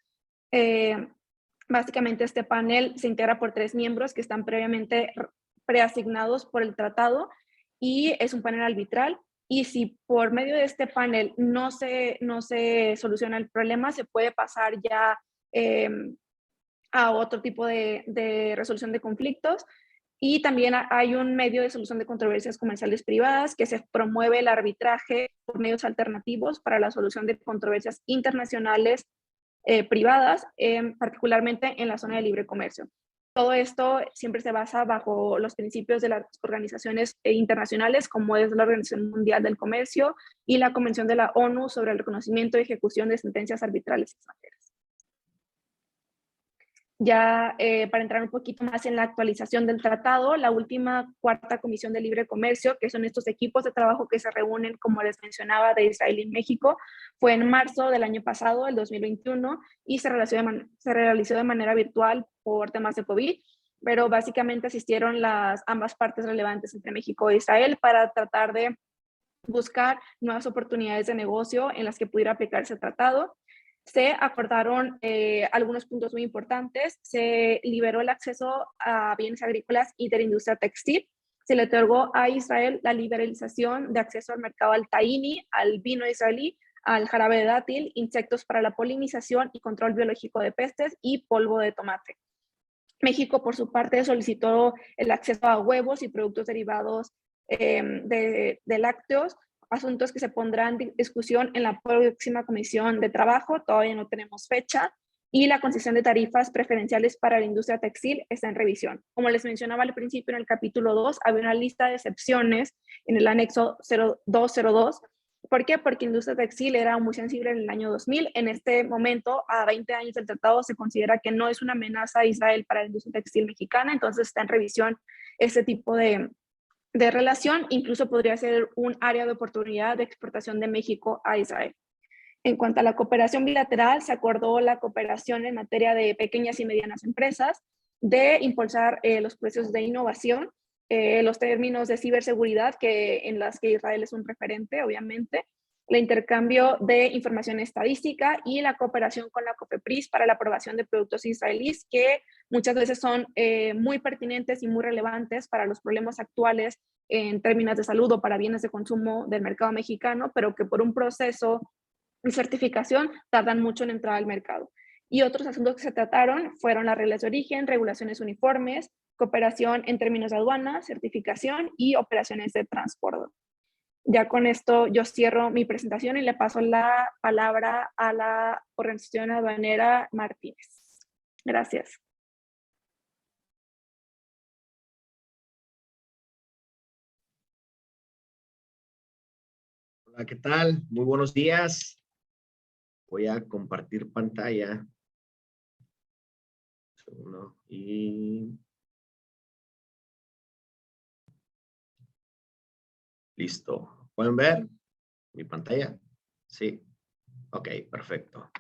Básicamente este panel se integra por 3 miembros que están previamente preasignados por el tratado y es un panel arbitral. Y si por medio de este panel no se soluciona el problema, se puede pasar ya a otro tipo de resolución de conflictos. Y también hay un medio de solución de controversias comerciales privadas que se promueve el arbitraje por medios alternativos para la solución de controversias internacionales privadas, particularmente en la zona de libre comercio. Todo esto siempre se basa bajo los principios de las organizaciones internacionales, como es la Organización Mundial del Comercio y la Convención de la ONU sobre el reconocimiento y ejecución de sentencias arbitrales extranjeras. Ya para entrar un poquito más en la actualización del tratado, la última 4ª Comisión de Libre Comercio, que son estos equipos de trabajo que se reúnen, como les mencionaba, de Israel y México, fue en marzo del año pasado, el 2021, y se realizó de manera virtual por temas de COVID, pero básicamente asistieron ambas partes relevantes entre México e Israel para tratar de buscar nuevas oportunidades de negocio en las que pudiera aplicarse el tratado. Se acordaron algunos puntos muy importantes. Se liberó el acceso a bienes agrícolas y de la industria textil. Se le otorgó a Israel la liberalización de acceso al mercado al tahini, al vino israelí, al jarabe de dátil, insectos para la polinización y control biológico de pestes y polvo de tomate. México, por su parte, solicitó el acceso a huevos y productos derivados de lácteos, asuntos que se pondrán en discusión en la próxima comisión de trabajo, todavía no tenemos fecha, y la concesión de tarifas preferenciales para la industria textil está en revisión. Como les mencionaba al principio en el capítulo 2, había una lista de excepciones en el anexo 0202. ¿Por qué? Porque la industria textil era muy sensible en el año 2000. En este momento, a 20 años del tratado, se considera que no es una amenaza a Israel para la industria textil mexicana, entonces está en revisión este tipo de relación. Incluso podría ser un área de oportunidad de exportación de México a Israel. En cuanto a la cooperación bilateral, se acordó la cooperación en materia de pequeñas y medianas empresas. de impulsar los procesos de innovación, los términos de ciberseguridad en las que Israel es un referente, obviamente, el intercambio de información estadística y la cooperación con la COFEPRIS para la aprobación de productos israelíes que muchas veces son muy pertinentes y muy relevantes para los problemas actuales en términos de salud o para bienes de consumo del mercado mexicano, pero que por un proceso de certificación tardan mucho en entrar al mercado. Y otros asuntos que se trataron fueron las reglas de origen, regulaciones uniformes, cooperación en términos de aduana, certificación y operaciones de transporte. Ya con esto yo cierro mi presentación y le paso la palabra a la organización aduanera Martínez. Gracias. Hola, ¿qué tal? Muy buenos días. Voy a compartir pantalla. Segundo. Y listo. ¿Pueden ver mi pantalla? Sí. Ok, perfecto.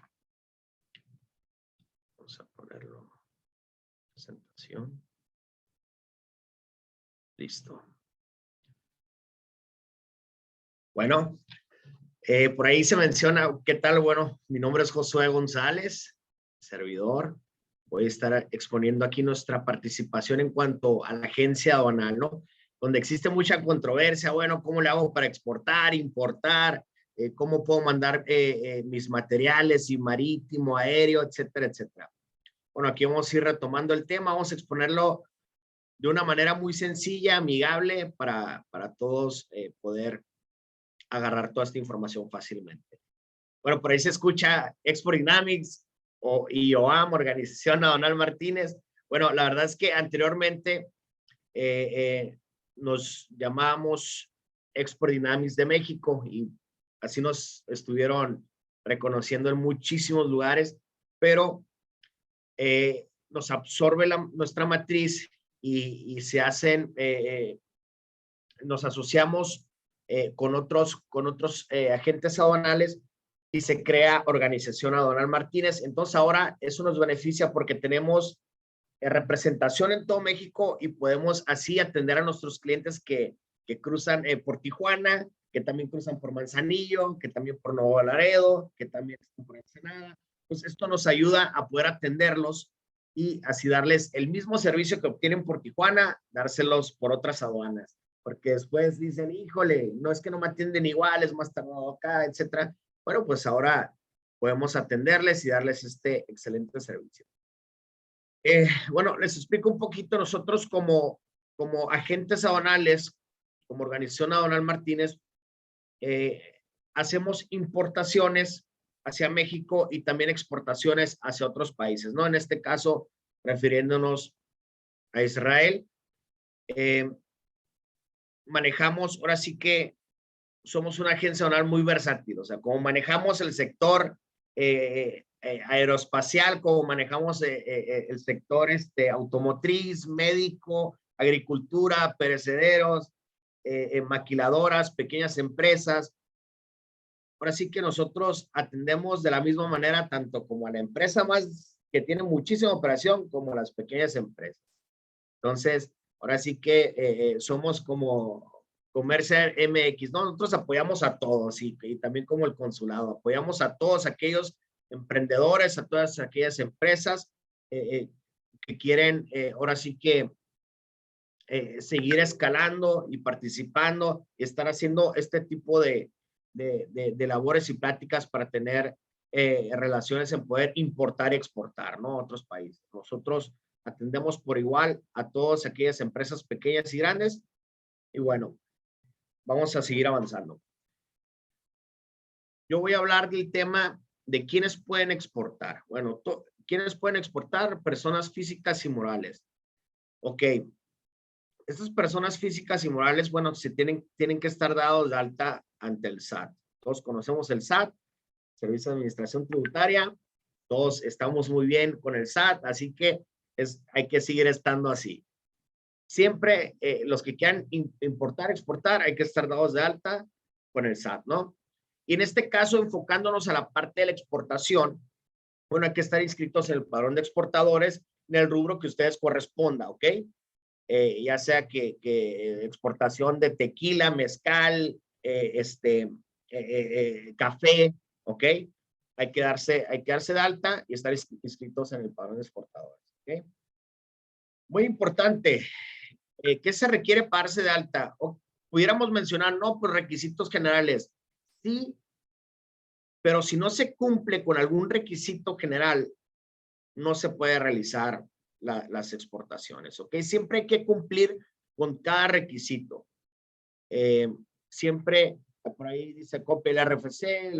Vamos a ponerlo. Presentación. Listo. Bueno, por ahí se menciona, ¿qué tal? Bueno, mi nombre es Josué González, servidor. Voy a estar exponiendo aquí nuestra participación en cuanto a la agencia aduanal, ¿no? Donde existe mucha controversia, bueno, ¿cómo le hago para exportar, importar? ¿Cómo puedo mandar mis materiales y marítimo, aéreo, etcétera, etcétera? Bueno, aquí vamos a ir retomando el tema, vamos a exponerlo de una manera muy sencilla, amigable, para todos poder agarrar toda esta información fácilmente. Bueno, por ahí se escucha Export Dynamics o IOAM, Organización Aduanal Martínez. Bueno, la verdad es que anteriormente nos llamábamos Export Dynamics de México y así nos estuvieron reconociendo en muchísimos lugares, pero nos absorbe nuestra matriz y se hacen, nos asociamos con otros agentes aduanales y se crea Organización Aduanal Martínez. Entonces ahora eso nos beneficia porque tenemos representación en todo México y podemos así atender a nuestros clientes que cruzan por Tijuana, que también cruzan por Manzanillo, que también por Nuevo Laredo, que también están por Ensenada. Pues esto nos ayuda a poder atenderlos y así darles el mismo servicio que obtienen por Tijuana, dárselos por otras aduanas. Porque después dicen, híjole, no es que no me atienden igual, es más tardado acá, etcétera. Bueno, pues ahora podemos atenderles y darles este excelente servicio. Bueno, les explico un poquito. Nosotros como agentes aduanales, como Organización Aduanal Martínez, hacemos importaciones hacia México y también exportaciones hacia otros países, ¿no? En este caso, refiriéndonos a Israel. Manejamos, ahora sí que somos una agencia aduanal muy versátil, o sea, como manejamos el sector aeroespacial, como manejamos el sector automotriz, médico, agricultura, perecederos, maquiladoras, pequeñas empresas. Ahora sí que nosotros atendemos de la misma manera tanto como a la empresa más que tiene muchísima operación como a las pequeñas empresas. Entonces, ahora sí que somos como Comercial MX, ¿no? Nosotros apoyamos a todos y también como el consulado, apoyamos a todos aquellos emprendedores, a todas aquellas empresas que quieren ahora sí que seguir escalando y participando y estar haciendo este tipo de labores y pláticas para tener relaciones en poder importar y exportar, ¿no? A otros países. Nosotros atendemos por igual a todas aquellas empresas pequeñas y grandes y bueno, vamos a seguir avanzando. Yo voy a hablar del tema de quiénes pueden exportar. Bueno, ¿quiénes pueden exportar? Personas físicas y morales. Ok. Estas personas físicas y morales, bueno, tienen que estar dados de alta ante el SAT. Todos conocemos el SAT, Servicio de Administración Tributaria. Todos estamos muy bien con el SAT, así que hay que seguir estando así. Siempre los que quieran importar, exportar, hay que estar dados de alta con el SAT, ¿no? Y en este caso, enfocándonos a la parte de la exportación, bueno, hay que estar inscritos en el padrón de exportadores en el rubro que ustedes corresponda, ¿ok? Ya sea que exportación de tequila, mezcal, café, ¿ok? Hay que darse de alta y estar inscritos en el padrón de exportadores, ¿ok? Muy importante, ¿qué se requiere para darse de alta? O pudiéramos mencionar, no, pues requisitos generales. Sí, pero si no se cumple con algún requisito general, no se puede realizar las exportaciones, ¿ok? Siempre hay que cumplir con cada requisito. Siempre, por ahí dice copia el RFC,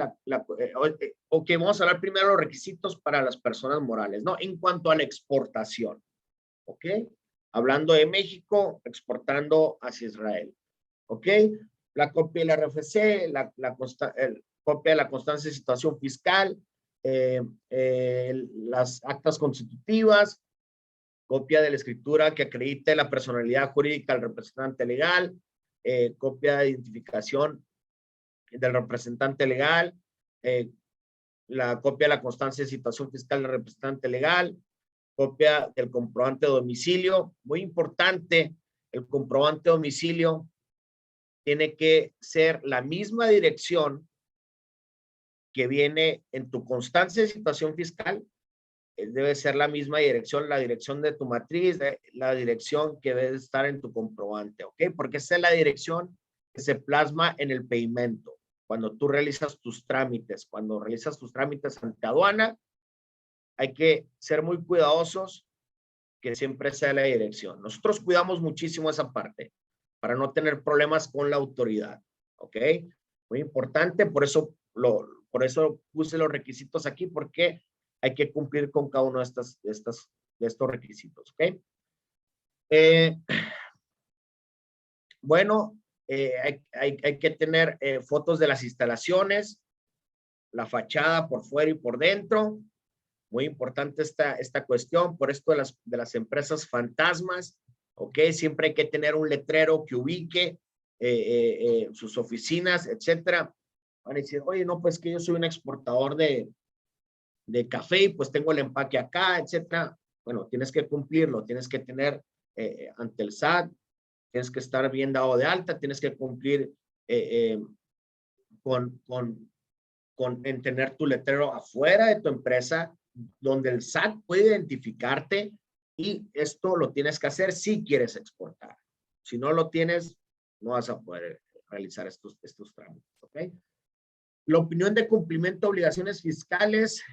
ok, vamos a hablar primero de los requisitos para las personas morales, ¿no? En cuanto a la exportación, ¿ok? Hablando de México, exportando hacia Israel, ¿ok? La copia del RFC, copia de la constancia de situación fiscal, las actas constitutivas, copia de la escritura que acredite la personalidad jurídica del representante legal, copia de identificación del representante legal, la copia de la constancia de situación fiscal del representante legal, copia del comprobante de domicilio. Muy importante, el comprobante de domicilio tiene que ser la misma dirección que viene en tu constancia de situación fiscal. Debe ser la misma dirección, la dirección de tu matriz, la dirección que debe estar en tu comprobante, ¿ok? Porque esa es la dirección que se plasma en el pedimento. Cuando tú realizas tus trámites, ante aduana, hay que ser muy cuidadosos que siempre sea la dirección. Nosotros cuidamos muchísimo esa parte para no tener problemas con la autoridad, ¿ok? Muy importante, por eso puse los requisitos aquí, porque hay que cumplir con cada uno de estos requisitos, ¿ok? Bueno, hay que tener fotos de las instalaciones, la fachada por fuera y por dentro. Muy importante esta cuestión, por esto de las empresas fantasmas, ¿ok? Siempre hay que tener un letrero que ubique sus oficinas, etcétera. Van a decir, oye, no, pues que yo soy un exportador de café y pues tengo el empaque acá, etcétera. Bueno, tienes que cumplirlo, tienes que tener ante el SAT, tienes que estar bien dado de alta, tienes que cumplir en tener tu letrero afuera de tu empresa, donde el SAT puede identificarte, y esto lo tienes que hacer si quieres exportar. Si no lo tienes, no vas a poder realizar estos trámites, ¿ok? La opinión de cumplimiento de obligaciones fiscales,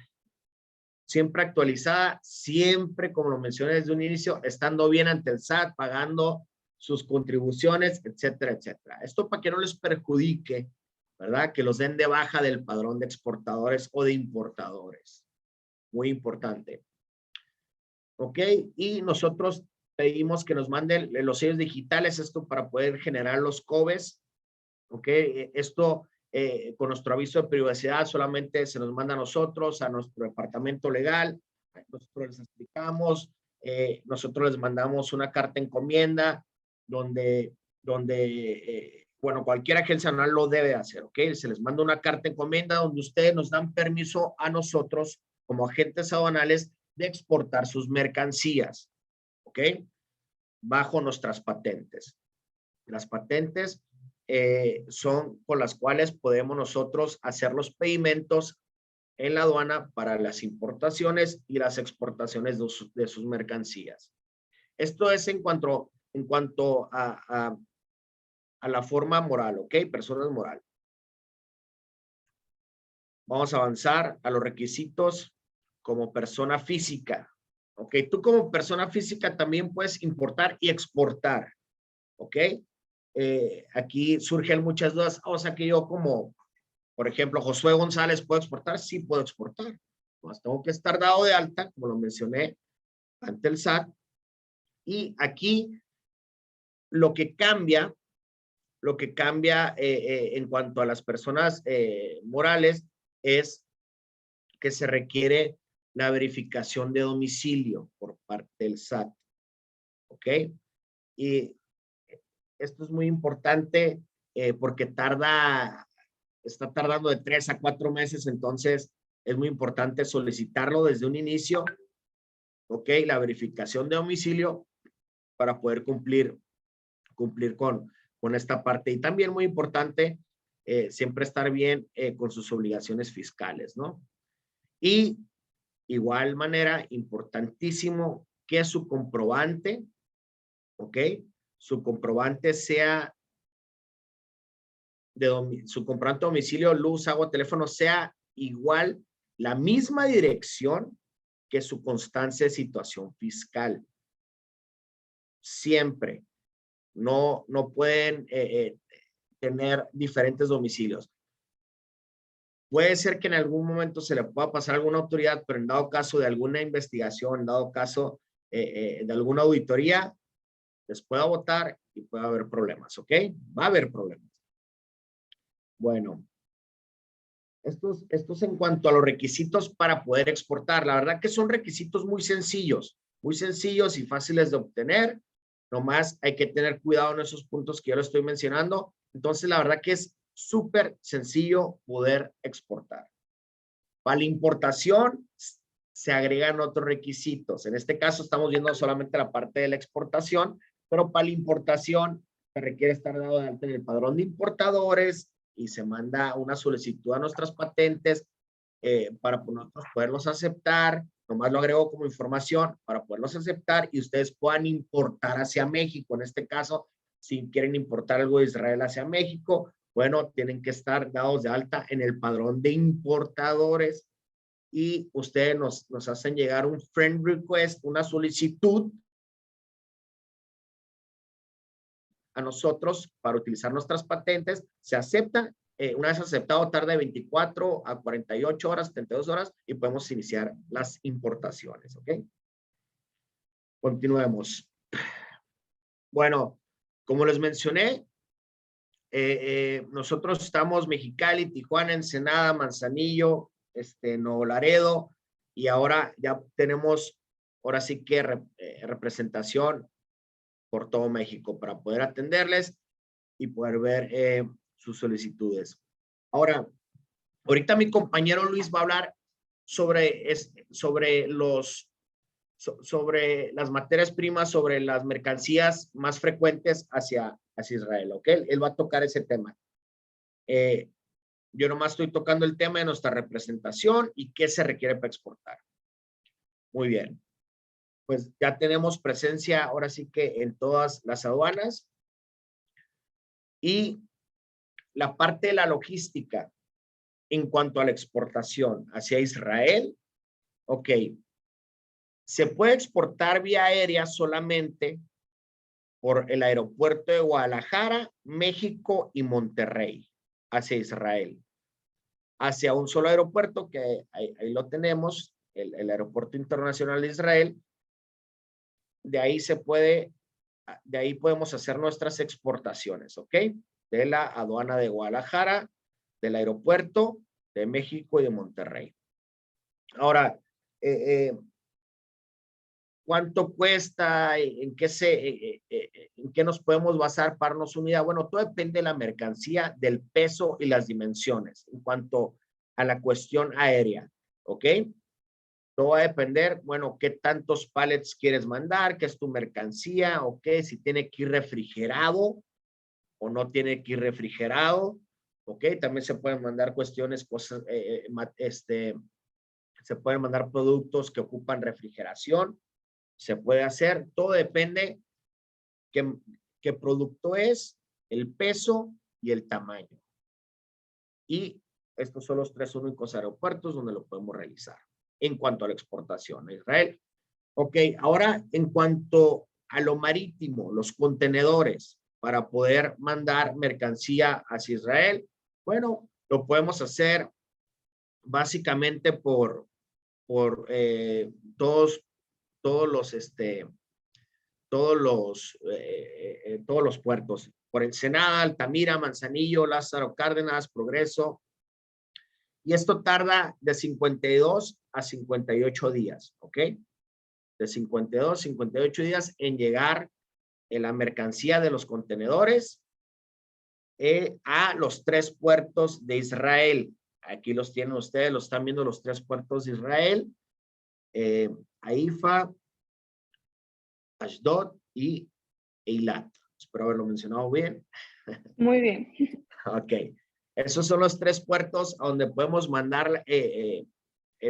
siempre actualizada, siempre, como lo mencioné desde un inicio, estando bien ante el SAT, pagando sus contribuciones, etcétera, etcétera. Esto para que no les perjudique, ¿verdad? Que los den de baja del padrón de exportadores o de importadores. Muy importante. ¿Ok? Y nosotros pedimos que nos manden los sellos digitales, esto para poder generar los COBES. ¿Ok? Esto, con nuestro aviso de privacidad, solamente se nos manda a nosotros, a nuestro departamento legal. Nosotros les explicamos, nosotros les mandamos una carta encomienda donde bueno, cualquier agencia aduanal lo debe hacer, ¿ok? Se les manda una carta encomienda donde ustedes nos dan permiso a nosotros, como agentes aduanales, de exportar sus mercancías, ¿ok? Bajo nuestras patentes. Las patentes son con las cuales podemos nosotros hacer los pedimentos en la aduana para las importaciones y las exportaciones de sus mercancías. Esto es en cuanto a la forma moral, ¿ok? Personas moral. Vamos a avanzar a los requisitos como persona física, ¿ok? Tú como persona física también puedes importar y exportar, ¿ok? Aquí surgen muchas dudas. O sea que yo como, por ejemplo, Josué González, ¿puedo exportar? Sí, puedo exportar. Pues tengo que estar dado de alta, como lo mencioné, ante el SAT. Y aquí lo que cambia en cuanto a las personas morales es que se requiere la verificación de domicilio por parte del SAT. ¿Ok? Y esto es muy importante porque está tardando de 3 a 4 meses, entonces es muy importante solicitarlo desde un inicio ¿ok? La verificación de domicilio para poder cumplir con esta parte. Y también muy importante, siempre estar bien con sus obligaciones fiscales, ¿no? Y igual manera, importantísimo que su comprobante, ¿ok? Su comprobante sea su comprobante de domicilio, luz, agua, teléfono, sea igual, la misma dirección que su constancia de situación fiscal. Siempre. No pueden tener diferentes domicilios. Puede ser que en algún momento se le pueda pasar a alguna autoridad, pero en dado caso de alguna investigación, en dado caso de alguna auditoría, les pueda votar y puede haber problemas, ¿ok? Va a haber problemas. Bueno, estos en cuanto a los requisitos para poder exportar. La verdad que son requisitos muy sencillos y fáciles de obtener. Nomás hay que tener cuidado en esos puntos que yo les estoy mencionando. Entonces, la verdad que es súper sencillo poder exportar. Para la importación se agregan otros requisitos. En este caso estamos viendo solamente la parte de la exportación, pero para la importación se requiere estar dado de alta en el padrón de importadores y se manda una solicitud a nuestras patentes para nosotros poderlos aceptar. Nomás lo agrego como información para poderlos aceptar y ustedes puedan importar hacia México. En este caso, si quieren importar algo de Israel hacia México, bueno, tienen que estar dados de alta en el padrón de importadores y ustedes nos hacen llegar un friend request, una solicitud a nosotros para utilizar nuestras patentes. Se acepta. Una vez aceptado, tarda de 24 a 48 horas, 72 horas y podemos iniciar las importaciones, ¿ok? Continuemos. Bueno, como les mencioné, nosotros estamos Mexicali, Tijuana, Ensenada, Manzanillo, Nuevo Laredo y ahora ya tenemos, ahora sí que representación por todo México para poder atenderles y poder ver sus solicitudes. Ahora, ahorita mi compañero Luis va a hablar sobre las materias primas, sobre las mercancías más frecuentes hacia Israel, ¿ok? Él va a tocar ese tema. Yo nomás estoy tocando el tema de nuestra representación y qué se requiere para exportar. Muy bien. Pues ya tenemos presencia ahora sí que en todas las aduanas. Y la parte de la logística en cuanto a la exportación hacia Israel, ok, se puede exportar vía aérea solamente por el aeropuerto de Guadalajara, México y Monterrey hacia Israel. Hacia un solo aeropuerto que ahí lo tenemos, el Aeropuerto Internacional de Israel. De ahí podemos hacer nuestras exportaciones, ¿ok? De la aduana de Guadalajara, del aeropuerto de México y de Monterrey. Ahora, ¿cuánto cuesta? ¿En qué nos podemos basar para darnos una idea? Bueno, todo depende de la mercancía, del peso y las dimensiones en cuanto a la cuestión aérea, ¿ok? Todo va a depender, bueno, qué tantos pallets quieres mandar, qué es tu mercancía, ¿ok? Si tiene que ir refrigerado o no tiene que ir refrigerado, ¿ok? También se pueden mandar se pueden mandar productos que ocupan refrigeración, se puede hacer, todo depende qué producto es, el peso y el tamaño. Y estos son los 3 únicos aeropuertos donde lo podemos realizar en cuanto a la exportación a Israel. Ok, ahora en cuanto a lo marítimo, los contenedores para poder mandar mercancía hacia Israel, bueno, lo podemos hacer básicamente por todos los puertos, por Ensenada, Altamira, Manzanillo, Lázaro Cárdenas, Progreso, y esto tarda de 52 a 58 días, ¿ok? De 52 a 58 días en llegar en la mercancía de los contenedores a los 3 puertos de Israel. Aquí los tienen ustedes, los están viendo los 3 puertos de Israel. Haifa, Ashdod y Eilat. Espero haberlo mencionado bien. Muy bien. Ok. Esos son los 3 puertos a donde podemos mandar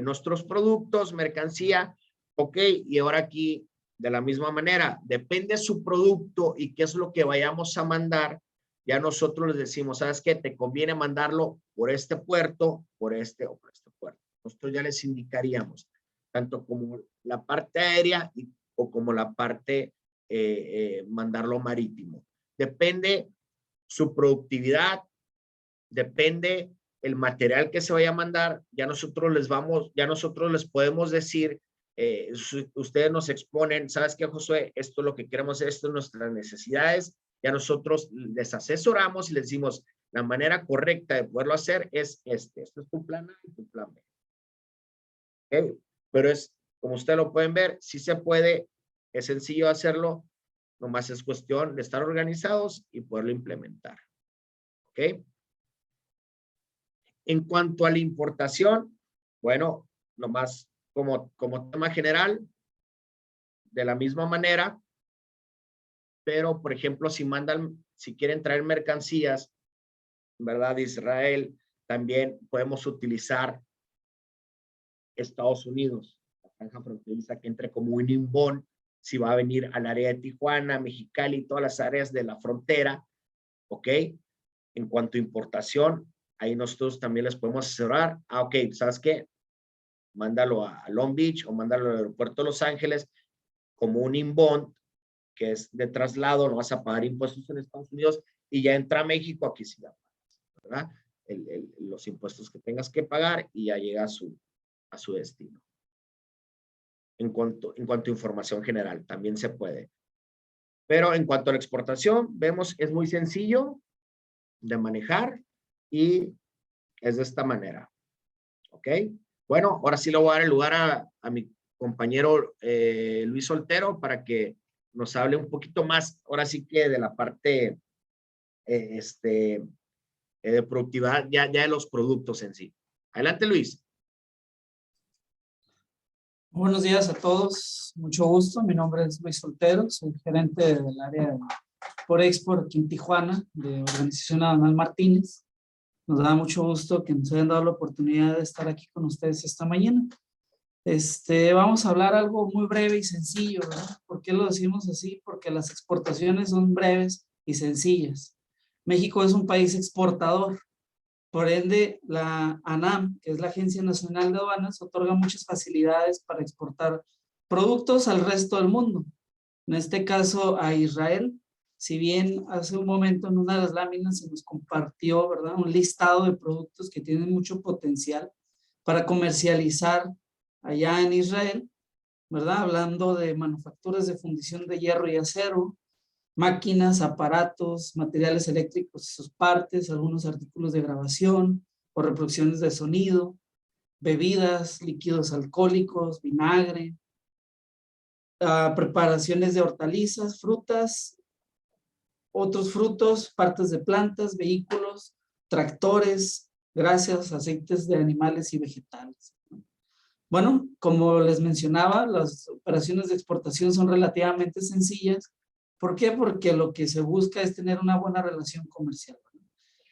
nuestros productos, mercancía. Ok, y ahora aquí, de la misma manera, depende su producto y qué es lo que vayamos a mandar. Ya nosotros les decimos, ¿sabes qué? Te conviene mandarlo por este puerto, por este o por este puerto. Nosotros ya les indicaríamos, tanto como la parte aérea o como la parte mandarlo marítimo. Depende su productividad, depende el material que se vaya a mandar. Ya nosotros les podemos decir, ustedes nos exponen, ¿sabes qué, Josué? Esto es lo que queremos hacer, esto es nuestras necesidades. Ya nosotros les asesoramos y les decimos, la manera correcta de poderlo hacer es este es tu plan A y tu plan B. ¿Okay? Pero es, como ustedes lo pueden ver, sí se puede, es sencillo hacerlo, nomás es cuestión de estar organizados y poderlo implementar. ¿Ok? En cuanto a la importación, bueno, nomás como tema general, de la misma manera, pero por ejemplo, si quieren traer mercancías, ¿verdad? De Israel, también podemos utilizar Estados Unidos, la franja fronteriza que entre como un inbound, si va a venir al área de Tijuana, Mexicali, todas las áreas de la frontera, ¿ok? En cuanto a importación, ahí nosotros también les podemos asesorar. Ok, ¿sabes qué? Mándalo a Long Beach o mándalo al aeropuerto de Los Ángeles como un inbound, que es de traslado, no vas a pagar impuestos en Estados Unidos y ya entra a México, aquí sí ya pagas, ¿verdad? Los impuestos que tengas que pagar y ya llega a su destino. En cuanto a información general, también se puede. Pero en cuanto a la exportación, vemos, es muy sencillo de manejar y es de esta manera. ¿Ok? Bueno, ahora sí le voy a dar el lugar a mi compañero Luis Soltero para que nos hable un poquito más, ahora sí que de la parte de productividad, ya de los productos en sí. Adelante, Luis. Buenos días a todos, mucho gusto. Mi nombre es Luis Soltero, soy gerente del área de por Export aquí en Tijuana, de Organización Aduanal Martínez. Nos da mucho gusto que nos hayan dado la oportunidad de estar aquí con ustedes esta mañana. Vamos a hablar algo muy breve y sencillo, ¿verdad? ¿Por qué lo decimos así? Porque las exportaciones son breves y sencillas. México es un país exportador. Por ende, la ANAM, que es la Agencia Nacional de Aduanas, otorga muchas facilidades para exportar productos al resto del mundo. En este caso, a Israel. Si bien hace un momento en una de las láminas se nos compartió, ¿verdad?, un listado de productos que tienen mucho potencial para comercializar allá en Israel, ¿verdad? Hablando de manufacturas de fundición de hierro y acero, máquinas, aparatos, materiales eléctricos y sus partes, algunos artículos de grabación o reproducciones de sonido, bebidas, líquidos alcohólicos, vinagre, preparaciones de hortalizas, frutas, otros frutos, partes de plantas, vehículos, tractores, grasas, aceites de animales y vegetales. Bueno, como les mencionaba, las operaciones de exportación son relativamente sencillas. ¿Por qué? Porque lo que se busca es tener una buena relación comercial.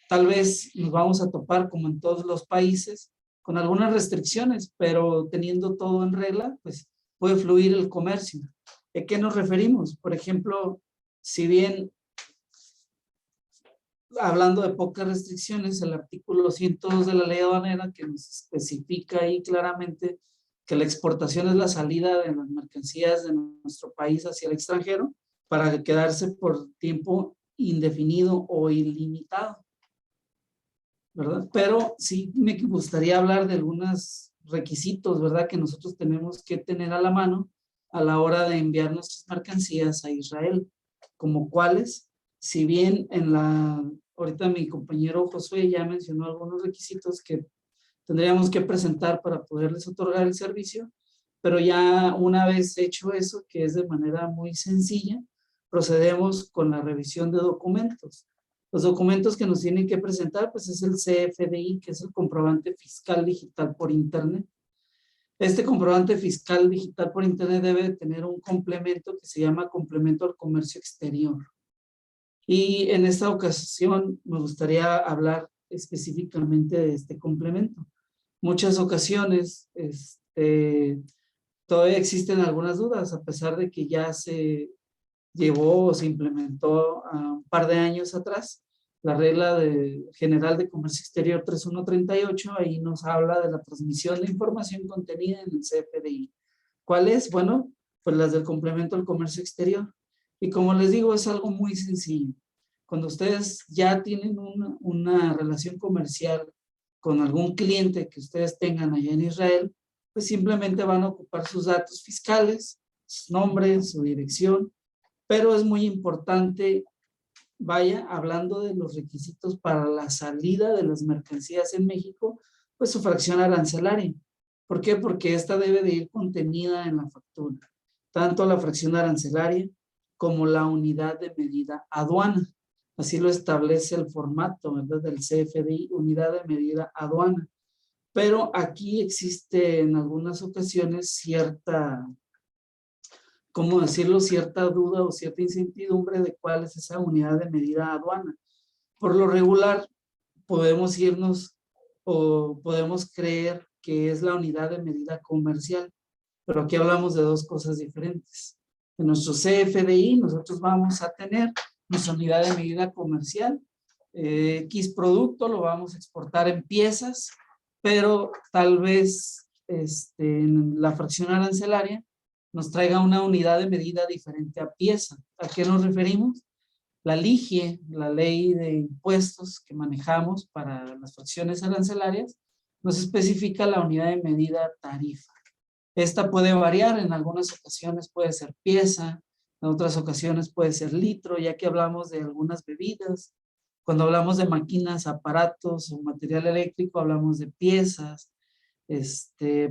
Tal vez nos vamos a topar, como en todos los países, con algunas restricciones, pero teniendo todo en regla, pues puede fluir el comercio. ¿A qué nos referimos? Por ejemplo, si bien, hablando de pocas restricciones, el artículo 102 de la ley aduanera que nos especifica ahí claramente que la exportación es la salida de las mercancías de nuestro país hacia el extranjero para quedarse por tiempo indefinido o ilimitado, ¿verdad? Pero sí me gustaría hablar de algunos requisitos, ¿verdad?, que nosotros tenemos que tener a la mano a la hora de enviar nuestras mercancías a Israel, como cuáles, si bien ahorita mi compañero Josué ya mencionó algunos requisitos que tendríamos que presentar para poderles otorgar el servicio, pero ya una vez hecho eso, que es de manera muy sencilla, procedemos con la revisión de documentos. Los documentos que nos tienen que presentar, pues es el CFDI, que es el comprobante fiscal digital por internet. Este comprobante fiscal digital por internet debe tener un complemento que se llama complemento al comercio exterior. Y en esta ocasión me gustaría hablar específicamente de este complemento. Muchas ocasiones todavía existen algunas dudas, a pesar de que ya se llevó o se implementó un par de años atrás la regla general de comercio exterior 3138, ahí nos habla de la transmisión de información contenida en el CFDI. ¿Cuál es? Bueno, pues las del complemento al comercio exterior. Y como les digo, es algo muy sencillo. Cuando ustedes ya tienen una relación comercial con algún cliente que ustedes tengan allá en Israel, pues simplemente van a ocupar sus datos fiscales, su nombre, su dirección, pero es muy importante, vaya, hablando de los requisitos para la salida de las mercancías en México, pues su fracción arancelaria. ¿Por qué? Porque esta debe de ir contenida en la factura, tanto la fracción arancelaria como la unidad de medida aduana. Así lo establece el formato, ¿verdad?, del CFDI, unidad de medida aduana. Pero aquí existe en algunas ocasiones cierta, ¿cómo decirlo?, cierta duda o cierta incertidumbre de cuál es esa unidad de medida aduana. Por lo regular, podemos irnos o podemos creer que es la unidad de medida comercial, pero aquí hablamos de dos cosas diferentes. En nuestro CFDI nosotros vamos a tener nuestra unidad de medida comercial, X producto lo vamos a exportar en piezas, pero tal vez en la fracción arancelaria nos traiga una unidad de medida diferente a pieza. ¿A qué nos referimos? La LIGIE, la ley de impuestos que manejamos para las fracciones arancelarias, nos especifica la unidad de medida tarifa. Esta puede variar, en algunas ocasiones puede ser pieza, en otras ocasiones puede ser litro, ya que hablamos de algunas bebidas. Cuando hablamos de máquinas, aparatos o material eléctrico, hablamos de piezas,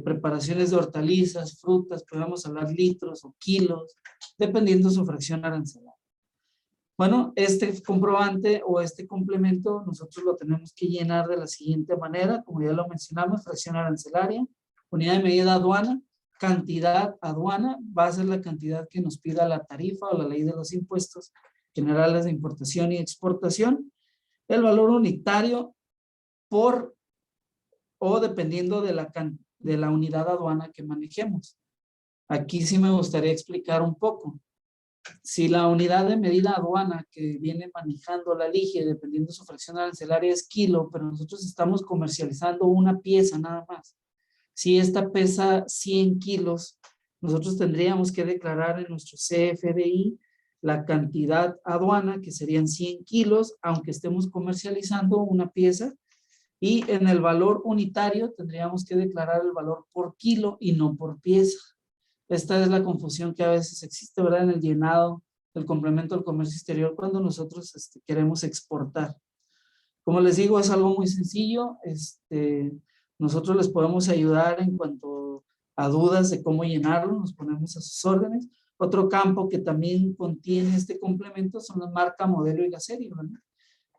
preparaciones de hortalizas, frutas, podemos hablar litros o kilos, dependiendo su fracción arancelaria. Bueno, este comprobante o este complemento nosotros lo tenemos que llenar de la siguiente manera, como ya lo mencionamos: fracción arancelaria, unidad de medida aduana, cantidad aduana, va a ser la cantidad que nos pida la tarifa o la ley de los impuestos generales de importación y exportación, el valor unitario por o dependiendo de la unidad aduana que manejemos. Aquí sí me gustaría explicar un poco. Si la unidad de medida aduana que viene manejando la LIGIE, dependiendo de su fracción arancelaria, es kilo, pero nosotros estamos comercializando una pieza nada más. Si esta pesa 100 kilos, nosotros tendríamos que declarar en nuestro CFDI la cantidad aduana, que serían 100 kilos, aunque estemos comercializando una pieza, y en el valor unitario tendríamos que declarar el valor por kilo y no por pieza. Esta es la confusión que a veces existe, ¿verdad?, en el llenado del complemento al comercio exterior cuando nosotros queremos exportar. Como les digo, es algo muy sencillo. Nosotros les podemos ayudar en cuanto a dudas de cómo llenarlo, nos ponemos a sus órdenes. Otro campo que también contiene este complemento son la marca, modelo y la serie, ¿verdad?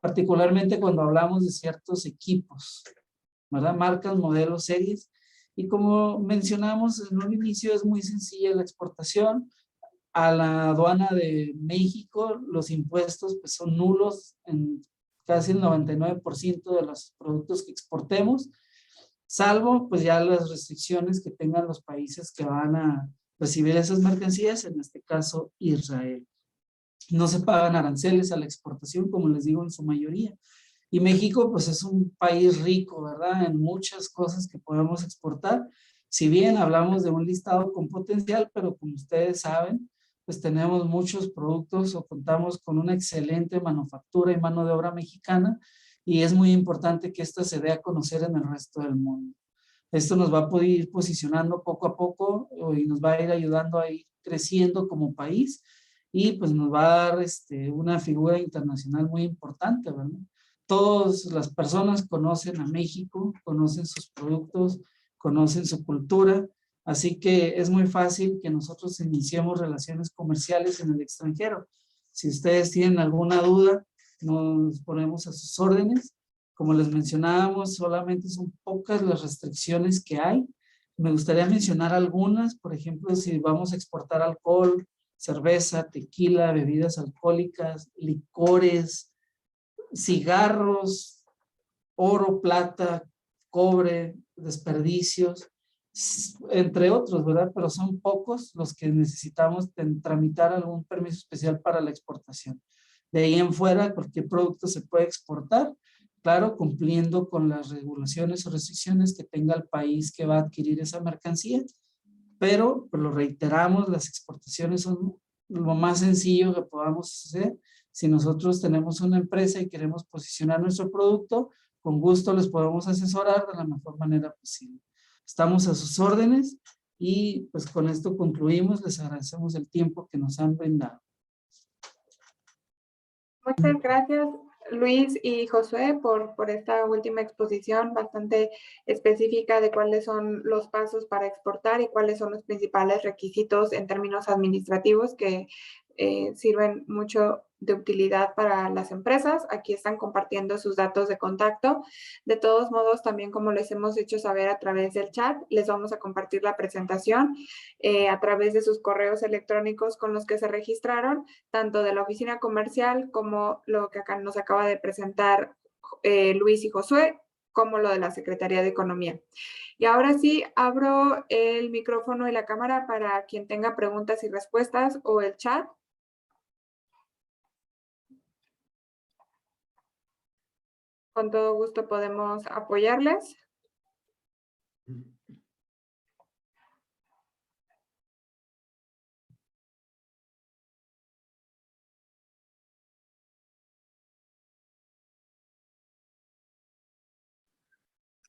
Particularmente cuando hablamos de ciertos equipos, ¿verdad? Marcas, modelos, series. Y como mencionamos en un inicio, es muy sencilla la exportación. A la aduana de México, los impuestos pues, son nulos en casi el 99% de los productos que exportemos, salvo pues ya las restricciones que tengan los países que van a recibir esas mercancías, en este caso Israel. No se pagan aranceles a la exportación, como les digo, en su mayoría. Y México, pues es un país rico, ¿verdad?, en muchas cosas que podemos exportar. Si bien hablamos de un listado con potencial, pero como ustedes saben, pues tenemos muchos productos o contamos con una excelente manufactura y mano de obra mexicana, y es muy importante que esta se dé a conocer en el resto del mundo. Esto nos va a poder ir posicionando poco a poco y nos va a ir ayudando a ir creciendo como país, y pues nos va a dar una figura internacional muy importante, ¿verdad? Todas las personas conocen a México, conocen sus productos, conocen su cultura, así que es muy fácil que nosotros iniciemos relaciones comerciales en el extranjero. Si ustedes tienen alguna duda, nos ponemos a sus órdenes. Como les mencionábamos, solamente son pocas las restricciones que hay. Me gustaría mencionar algunas, por ejemplo, si vamos a exportar alcohol, cerveza, tequila, bebidas alcohólicas, licores, cigarros, oro, plata, cobre, desperdicios, entre otros, ¿verdad? Pero son pocos los que necesitamos tramitar algún permiso especial para la exportación. De ahí en fuera, cualquier producto se puede exportar, claro, cumpliendo con las regulaciones o restricciones que tenga el país que va a adquirir esa mercancía, pero pues lo reiteramos, las exportaciones son lo más sencillo que podamos hacer. Si nosotros tenemos una empresa y queremos posicionar nuestro producto, con gusto les podemos asesorar de la mejor manera posible. Estamos a sus órdenes y pues con esto concluimos. Les agradecemos el tiempo que nos han brindado. Muchas gracias, Luis y Josué, por esta última exposición bastante específica de cuáles son los pasos para exportar y cuáles son los principales requisitos en términos administrativos que sirven mucho de utilidad para las empresas. Aquí están compartiendo sus datos de contacto. De todos modos, también como les hemos hecho saber a través del chat, les vamos a compartir la presentación a través de sus correos electrónicos con los que se registraron, tanto de la oficina comercial como lo que acá nos acaba de presentar Luis y Josué, como lo de la Secretaría de Economía. Y ahora sí, abro el micrófono y la cámara para quien tenga preguntas y respuestas o el chat. Con todo gusto podemos apoyarles.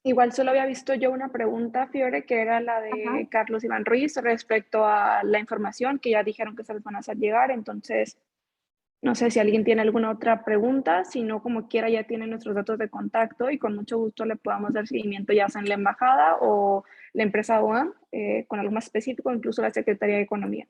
Igual solo había visto yo una pregunta, Fiore, que era la de Carlos Iván Ruiz respecto a la información que ya dijeron que se les van a hacer llegar. Entonces, no sé si alguien tiene alguna otra pregunta, si no, como quiera, ya tienen nuestros datos de contacto y con mucho gusto le podamos dar seguimiento ya sea en la embajada o la empresa OAM, con algo más específico, incluso la Secretaría de Economía.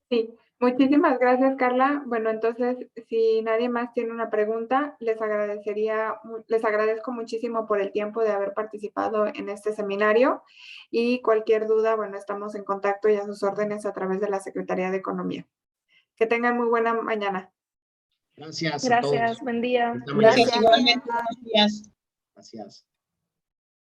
Sí, muchísimas gracias, Carla. Bueno, entonces, si nadie más tiene una pregunta, les agradezco muchísimo por el tiempo de haber participado en este seminario y cualquier duda, bueno, estamos en contacto y a sus órdenes a través de la Secretaría de Economía. Que tengan muy buena mañana. Gracias a todos. Gracias, buen día. Gracias, igualmente. Buenos días. Gracias.